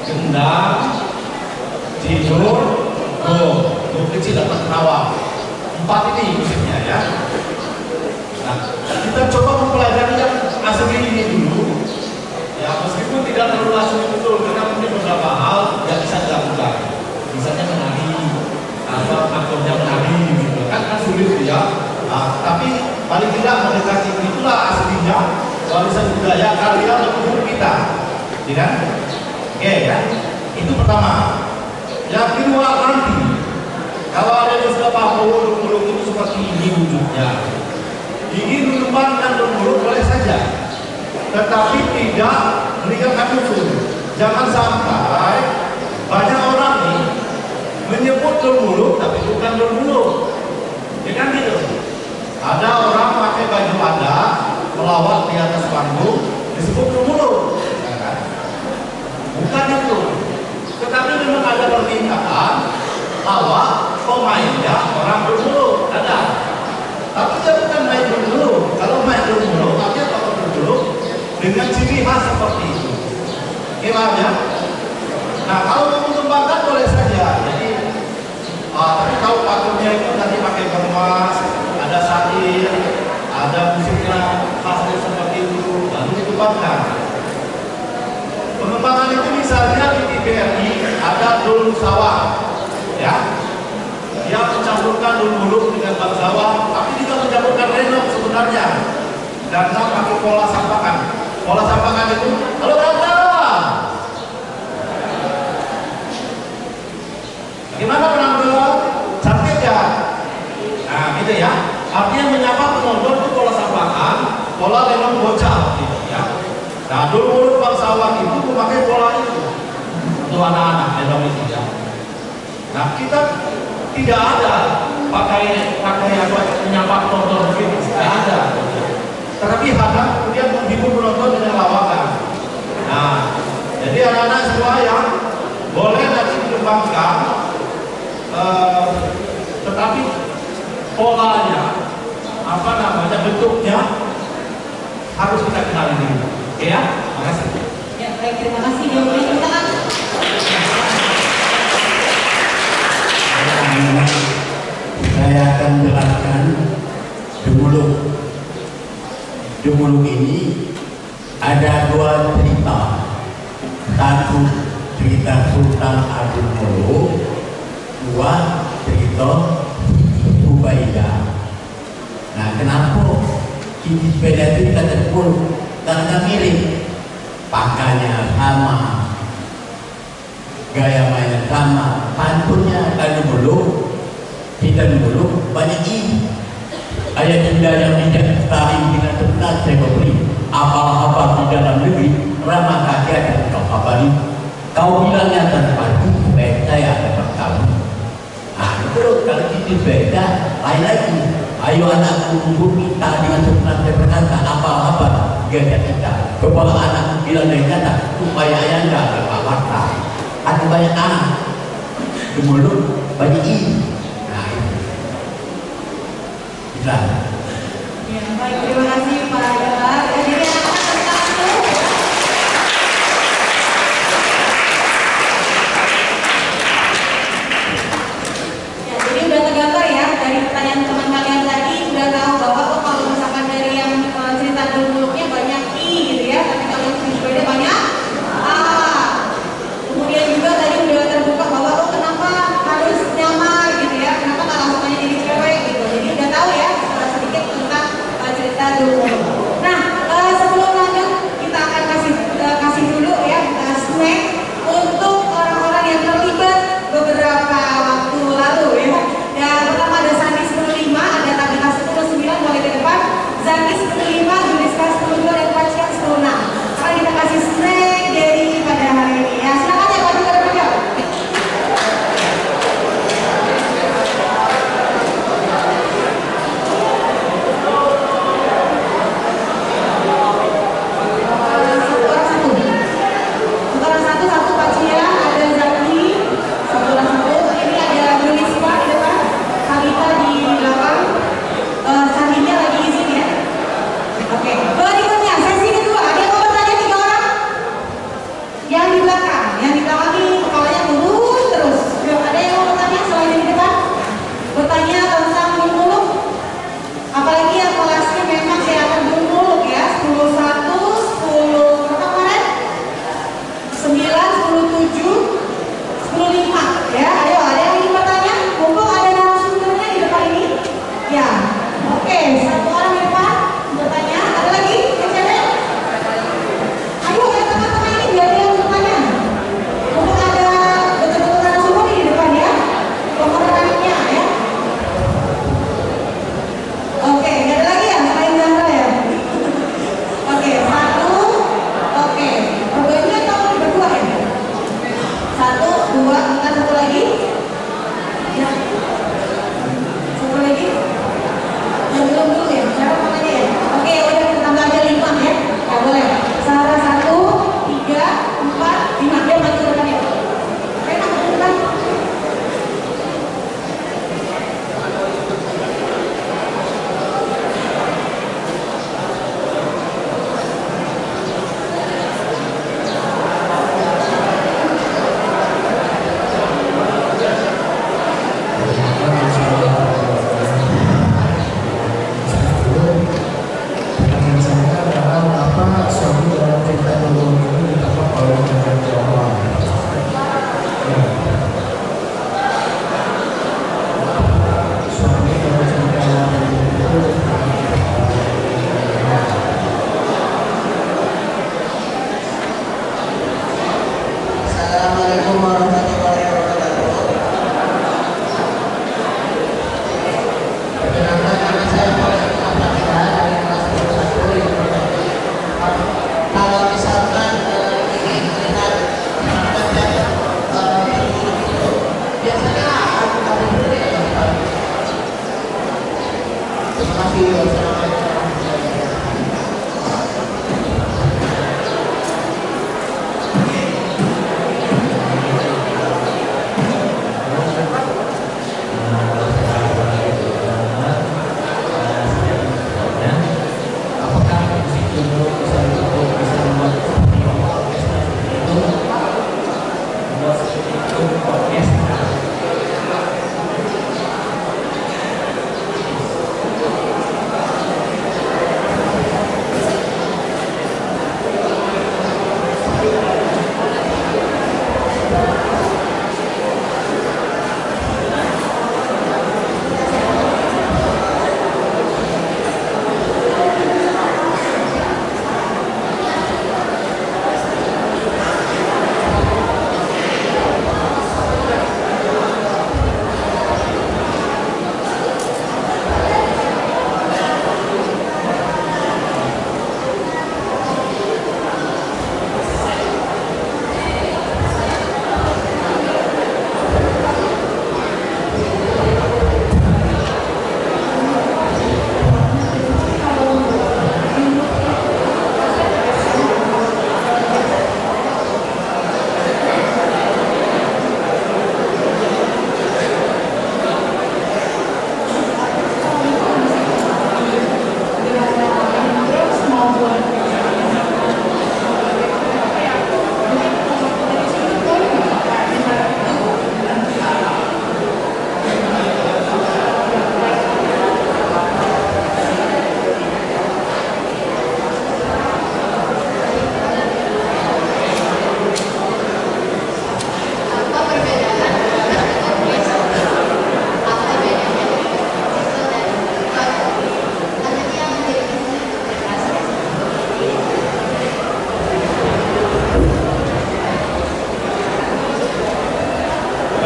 gendang, tidur, go kecil dapat tawa. 4 ini musiknya ya. Nah, kita coba mempelajari yang asli ini dulu. Ya, meskipun tidak terlalu asli betul, karena mungkin beberapa hal yang bisa dilakukan. Misalnya menari, atau akornya menari, gitu kan sulit ya. Nah, tapi paling tidak mendekati itulah aslinya warisan budaya karya leluhur kita, ya kan? Oke ya, itu pertama. Yang kedua, nanti kalau ada yang sudah paham dulu itu seperti ini wujudnya, ingin mengembangkan dulu boleh saja, tetapi tidak meninggalkan unsur. Jangan sampai banyak orang nih menyebut dulu tapi bukan dulu, ya kan gitu. Ada orang pakai baju adat melawat di atas panggung disebut dulu, ya kan? Bukan itu. Tetapi memang ada permintaan bahwa pemainnya orang dulu ada. Tapi dia bukan main dulu. Kalau main dulu, artinya kalau dulu dengan ciri khas seperti itu. Gimana ya? Nah, kalau mau mengembangkan boleh saja. Jadi, tapi kalau pakurnya itu nanti pakai kemas, ada satir, ada musiknya khasnya seperti itu, lalu dikembangkan. Pengembangan itu misalnya di TVRI ada dul sawah, ya, dia mencampurkan dul muluk dengan bangsawan, tapi juga mencampurkan renok sebenarnya, karena pakai pola sampakan. Pola sampakan itu, halo berapa? Gimana penampilan? Cantik ya? Nah, gitu ya. Artinya menyapa penonton itu pola sampakan, pola renok bocah, gitu ya. Nah, dul muluk bangsawan itu memakai pola itu untuk anak-anak renok itu ya. Nah, kita tidak ada pakai apa menyapa penonton begitu, tidak ada. Tetapi ada kemudian menghibur penonton dengan lawakan. Nah, jadi anak-anak semua yang boleh nanti dikembangkan, tetapi polanya, apa namanya, bentuknya harus kita kenali dulu. Oke ya, makasih. Ya, baik, terima kasih. Kita kan saya akan jelaskan Dumuluk. Dumuluk ini ada 2 cerita. Satu cerita Sultan Agung Muluk, 2 cerita Ubaidah. Nah, kenapa Siti Ubaidah itu kita tersebut? Karena mirip, pakaiannya sama, gaya mainnya sama, pantunnya ada dulu, kita dulu banyak ini. Ayat indah yang tidak tarik dengan benar saya beri. Apa-apa di dalam negeri ramah kaki dan kau kabari. Kau bilangnya terpadu supaya saya dapat kamu. Nah, itu kalau itu beda lain lagi. Ayo anakku, umur kita dengan sebenarnya berkata apa-apa gajah kita. Kepada anak bilang dari kata supaya ayah enggak harta. Ada banyak anak di mulut banyak ini. Nah itu. Islam. Ya, baik, terima kasih Pak Dahar. Jadi anak-anak tentang itu. Ya, jadi udah tergambar ya dari pertanyaan teman kalian tadi, udah tahu bahwa oh, kalau misalkan dari yang cerita dulu-dulunya banyak I gitu ya, tapi kalau yang sepeda banyak A. Kemudian juga tadi udah terbuka bahwa oh kenapa harus nyamar gitu ya, kenapa nggak langsung aja jadi cewek gitu. Jadi udah tahu ya sedikit tentang cerita dulu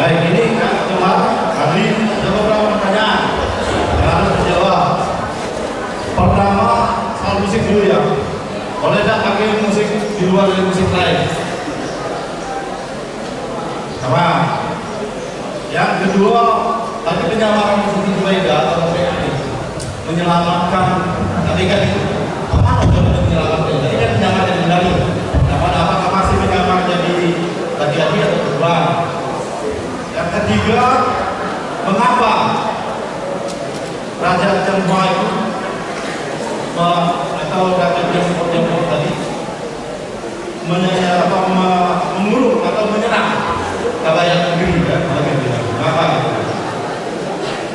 Baik, ini Kak Ketua, kami ada beberapa pertanyaan yang harus dijawab. Pertama, soal musik dulu ya. Boleh tak pakai musik di luar dari musik lain? Sama. Yang kedua, tadi penyamaran musik Zubaida atau PKI menyelamatkan ketika itu. Apa yang menyelamatkan? Tadi kan menyelamatkan medali. Apakah masih menyamar jadi laki-laki atau perempuan? Yang ketiga, mengapa Raja Cenghoa itu atau Raja Cenghoa tadi mengurung atau menyerang kabayan negeri kan? Mengapa?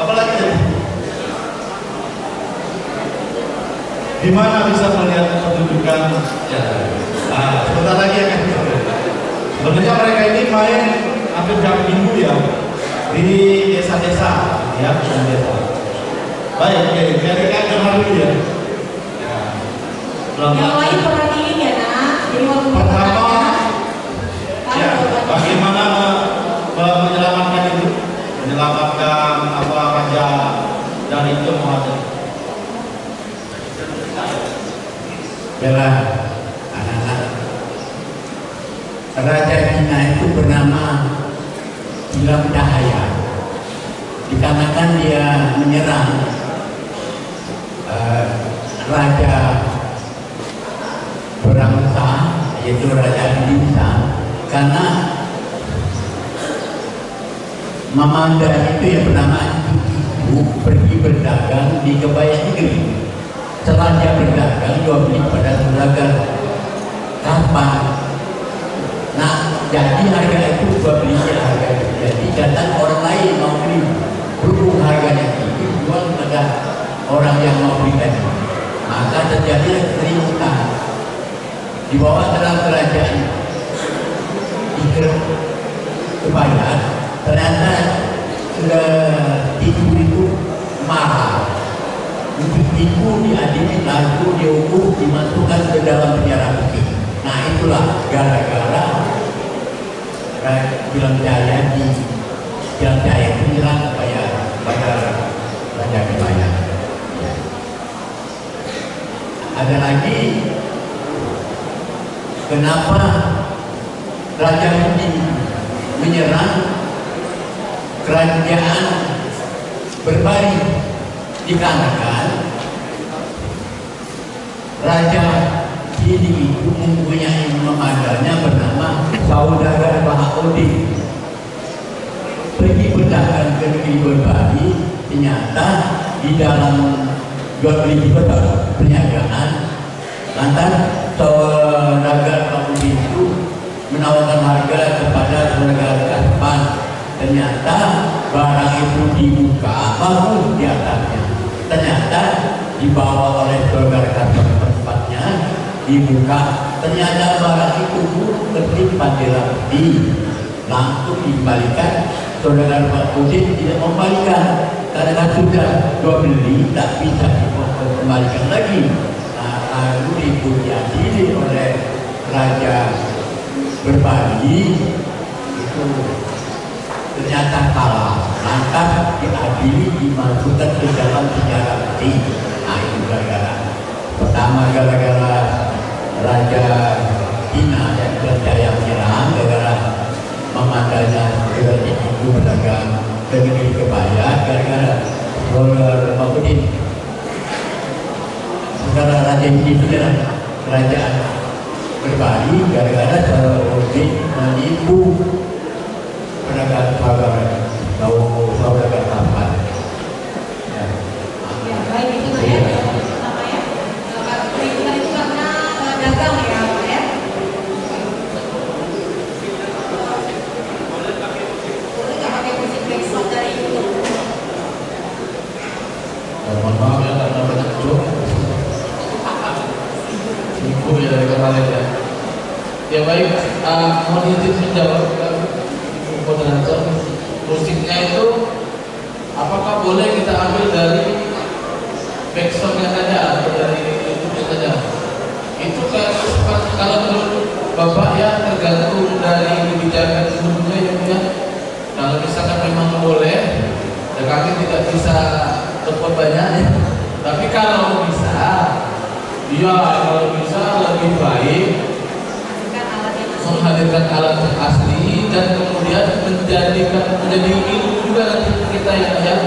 Apalagi tadi? Di mana bisa melihat pertunjukan? Ya. Nah, sebentar lagi akan sebenarnya mereka ini main hampir tiap minggu ya di desa-desa ya, desa. Baik, oke, biar kita kenal dulu ya. Yang lain perhatiin ya nak. Jadi waktu pertama, ya, bagaimana menyelamatkan itu, menyelamatkan apa raja dari Cenghoa. Bela anak-anak, Raja Cina itu bernama Gilang Cahaya, dikarenakan dia menyerang Raja Berangsa, yaitu Raja Insa, karena Mamanda itu yang bernama Ibu pergi berdagang di Kebayan Negeri. Setelah dia berdagang, dia beli pada pedagang kapal. Nah, jadi harga itu jual belinya harga itu. Jadi datang orang lain mau beli, berhubung harganya tinggi, jual pada orang yang mau beli tadi. Maka terjadi keributan. Di bawah dalam kerajaan di Kebayan, ternyata sudah itu marah. Ibu diadili, lalu dihukum, dimasukkan ke dalam penjara bukit. Nah itulah gara-gara Gilang Cahaya menyerang pada Raja Kebayan. Ada lagi, kenapa Raja ini menyerang kerajaan Berbari? Dikarenakan Raja ini itu mempunyai mamandanya bernama Saudagar Bahaudin. Pergi berdagang ke negeri Berbari, ternyata di dalam jual beli perniagaan, lantas Saudagar Bahaudin itu menawarkan harga kepada Saudagar Kaspan. Ternyata barang itu dibuka, bagus di atasnya. Ternyata dibawa oleh saudara kantor tempatnya, dibuka, ternyata barang itu tersimpan di lemari, langsung dikembalikan. Saudara Pak Udin tidak membalikan karena sudah jual beli, tak bisa dikembalikan lagi. Nah, lalu diadili oleh Raja Berbari itu ternyata kalah, lantas diadili, dimasukkan ke dalam penjara mati. Nah itu gara-gara pertama, gara-gara Raja Cina dan Jaya menyerang, gara-gara mamandanya dari itu berdagang ke negeri Kebayan, gara-gara Bahaudin, gara-gara Raja itu dan kerajaan Berbari, gara-gara Bahaudin menipu pedagang saudara tampan. Ya, baik, itu Pak ya. Pertama ya, keributan itu karena dagang ya Pak ya. Boleh nggak pakai musik backsound dari YouTube? Mohon maaf ya, karena banyak joke. Ibu ya dari kemarin ya. Ya baik, mohon izin menjawab moderator. Musiknya itu apakah boleh kita ambil dari backsoundnya saja atau dari YouTube saja? Itu kalau menurut Bapak ya tergantung dari kebijakan sebelumnya ya. Kalau kami tidak bisa berbuat banyak ya. Tapi kalau bisa, ya kalau bisa lebih baik menghadirkan alat yang asli dan kemudian menjadi ilmu juga nanti kita ya,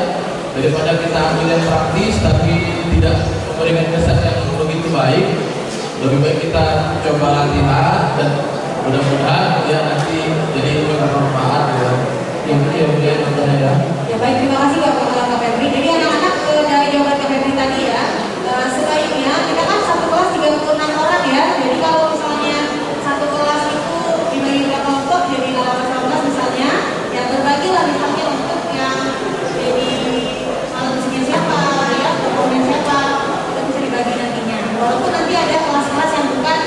daripada kita ambil yang praktis tapi tidak memberikan kesan yang begitu baik. Lebih baik kita coba latihan dan mudah-mudahan ya nanti jadi ilmu yang bermanfaat ya. Ya. Ya baik, terima kasih Kak Febri. Jadi anak-anak dari jawaban Kak Febri tadi ya, sebaiknya kita kan satu kelas 36 orang ya. Jadi kalau misalnya satu kelas itu dibagi berapa kelompok, jadi 18 misalnya, ya berbagilah misalnya untuk yang jadi alat musiknya siapa, ya komponen siapa, itu bisa dibagi nantinya. Walaupun nanti ada kelas-kelas yang bukan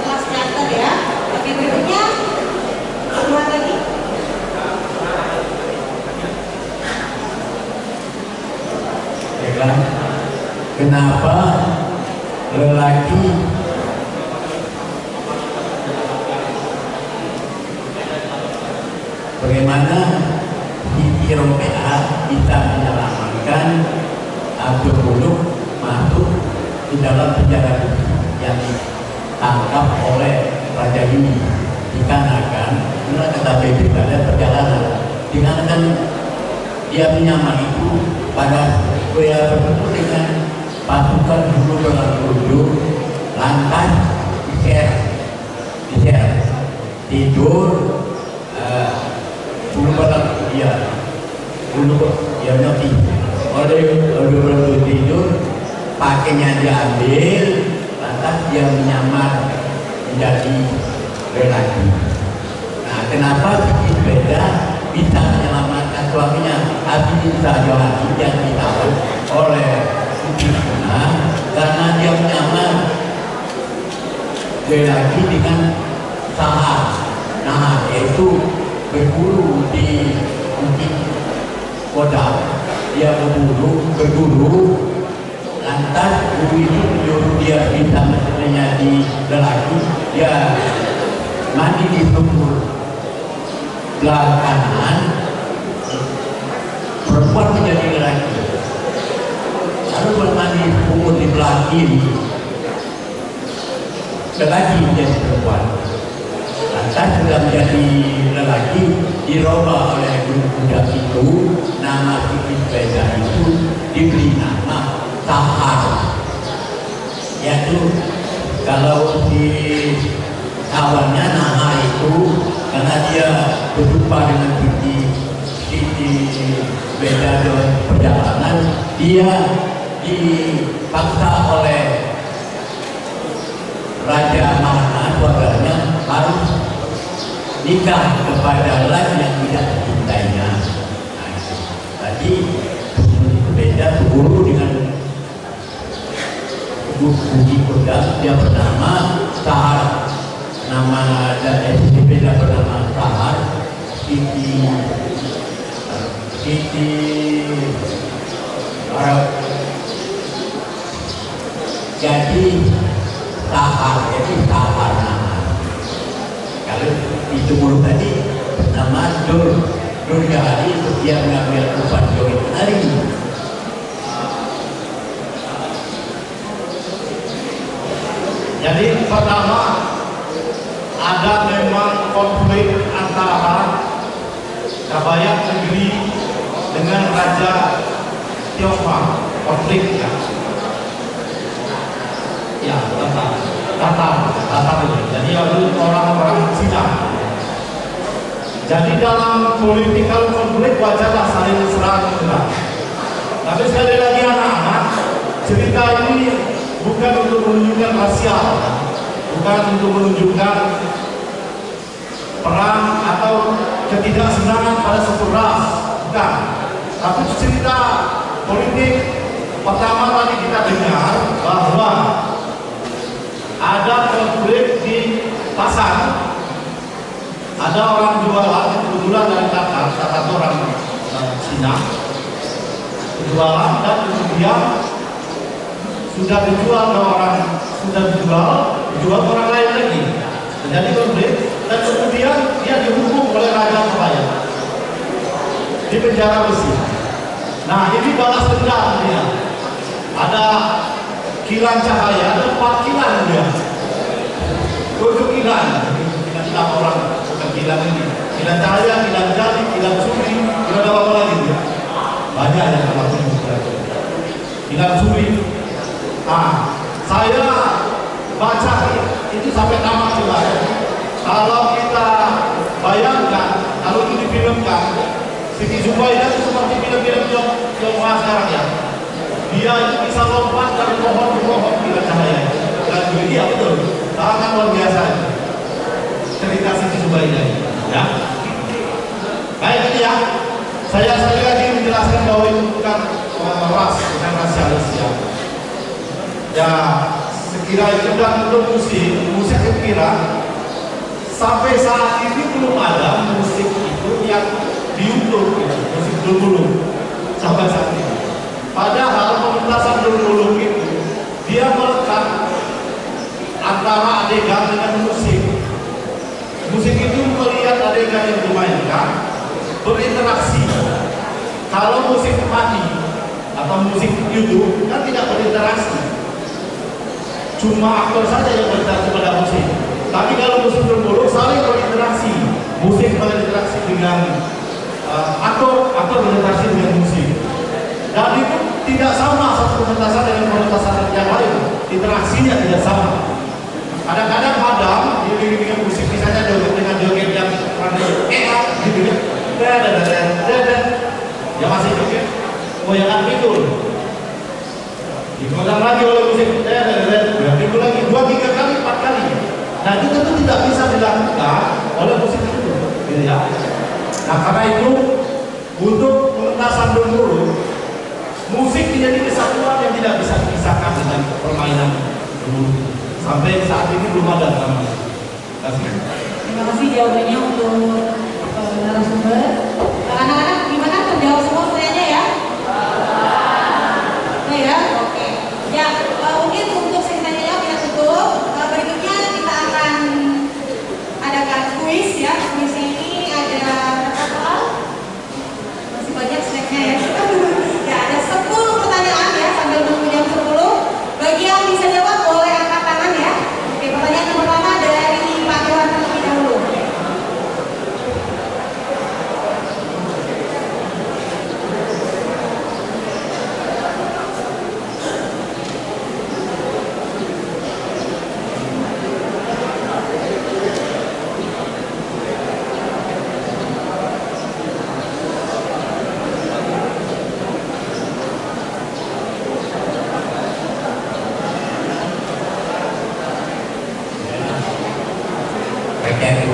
kelas teater ya. Oke, berikutnya lihat lagi. Kenapa lelaki bagaimana Siti Romeah bisa menyelamatkan Abdul Muluk masuk di dalam penjara yang ditangkap oleh Raja ini dikarenakan menurut kata Febri pada perjalanan dikarenakan dia menyamar itu pada bertemu dengan pasukan dulu berlalu lantas diser tidur dulu berlalu dia nanti oleh tidur pakainya diambil lantas dia menyamar menjadi lelaki. Nah, kenapa sedikit beda bisa menyelamatkan suaminya Abidin Johani yang ditawan oleh Sukina karena dia menyamar lelaki dengan sahar. Nah, yaitu berburu di Bukit Kodam. Dia berburu lantas guru itu menyuruh dia bisa menjadi lelaki. Dia mandi di sumur belakangan perempuan menjadi lelaki, lalu bermandi sumur di belah kiri lelaki menjadi perempuan. Lantas sudah menjadi lelaki dirubah oleh guru budak itu, nama Siti Beda itu diberi nama Sahar, yaitu kalau di kawannya nama itu karena dia berjumpa dengan Siti Beda dalam perjalanan, dia dipaksa oleh Raja Mahana keluarganya harus nikah kepada lelaki yang tidak dicintainya. Nah, tadi Beda berburu dengan Bukit Kodam, dia bernama Sahar. Nama dari Beda bernama Sahar. Siti jadi Sahar, jadi Sahar nama. Kalau itu mulut tadi nama Nur Jahari itu dia mengambil upah join hari. Jadi pertama ada memang konflik antara Kabayak negeri dengan Raja Tionghoa, konflik ya. Ya, Tatar itu. Jadi itu orang-orang Cina. Jadi dalam political konflik wajarlah saling serang menyerang. Tapi sekali lagi anak-anak, cerita ini bukan untuk menunjukkan rasial, bukan untuk menunjukkan perang atau ketidaksenangan pada suatu ras, bukan. Tapi cerita politik pertama tadi kita dengar bahwa ada konflik di pasar. Ada orang jualan, kebetulan dari Tatar itu orang Cina, jualan dan kemudian sudah dijual ke orang lain lagi. Terjadi konflik dan kemudian dia dihukum oleh Raja Kabayak di penjara besi. Nah, ini balas dendam dia. Ada kilan cahaya, ada 4 kilan dia. Tujuh kilan orang, bukan kilan ini. Kilan cahaya, kilan jari, kilan suri, kilan apa lagi dia? Banyak yang terlalu kilan suri. Nah, saya baca itu sampai tamat juga. Kalau kita bayangkan, kalau itu difilmkan, Siti Zubaidah itu seperti film-film Tionghoa sekarang ya. Dia itu bisa lompat dari pohon ke pohon kilan cahaya. Dan dia betul, sangat luar biasa cerita Siti Zubaidah ya. Baik itu ya. Saya sekali lagi menjelaskan bahwa itu bukan ras, bukan rasialis ya. Ya, sekira itu dan untuk musik sekira sampai saat ini belum ada musik itu yang di YouTube gitu, musik dulu sampai saat ini. Padahal pementasan dulu itu dia melekat antara adegan dengan musik. Musik itu melihat adegan yang dimainkan, berinteraksi. Kalau musik mati atau musik YouTube kan tidak berinteraksi, cuma aktor saja yang berinteraksi pada musik. Tapi kalau musik berbulu saling berinteraksi, musik berinteraksi dengan aktor berinteraksi dengan musik. Dan itu tidak sama satu pementasan dengan pementasan yang lain, interaksinya tidak sama. Kadang-kadang padam diiringi dengan musik, misalnya dengan joget yang gitu ya, ya masih joget goyangan pikul, digoyang lagi oleh musik, pikul lagi 2-3 kali 4 kali. Nah itu tentu tidak bisa dilakukan oleh musik itu, gitu ya. Nah karena itu untuk pementasan dulu musik menjadi kesatuan yang tidak bisa dipisahkan dengan permainan dulu. Sampai saat ini belum ada namanya. Terima kasih jawabannya untuk narasumber. Anak-anak gimana? Terjawab semua pertanyaannya ya? Oke ya? Oke. Ya, mungkin untuk sesi jawab kita tutup. Berikutnya kita akan adakan kuis ya. Kuis ini ada berapa? Masih banyak snacknya ya. Ya, ada 10 pertanyaan ya sambil nunggu jam 10. Bagi yang bisa jawab boleh angkat tangan ya. Oke, pertanyaan yang pertama dari Pak Johan terlebih dahulu.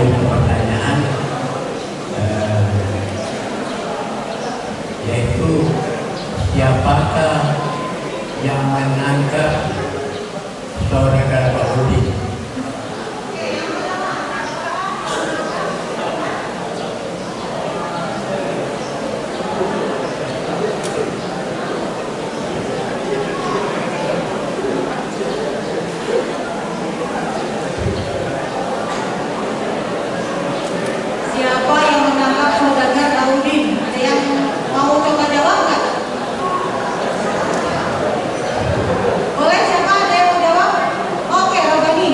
Pertanyaan yaitu siapakah yang mengangkat saudara Pak Budi? Siapa yang menangkap saudagar Laudin? Ada yang mau coba jawab nggak? Boleh, siapa ada yang mau jawab? Oke, Robani.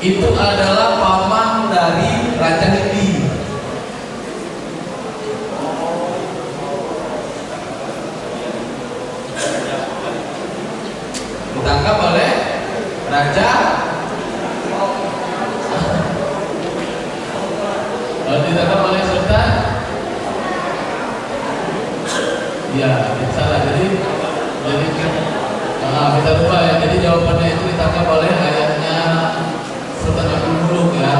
itu adalah paman dari Raja Hindi. Ditangkap oleh Raja, ditangkap oleh Sultan. Ya, salah. Jadi kita lupa ya. Jadi jawabannya itu ditangkap oleh ayahnya Sultan Abdul Muluk ya.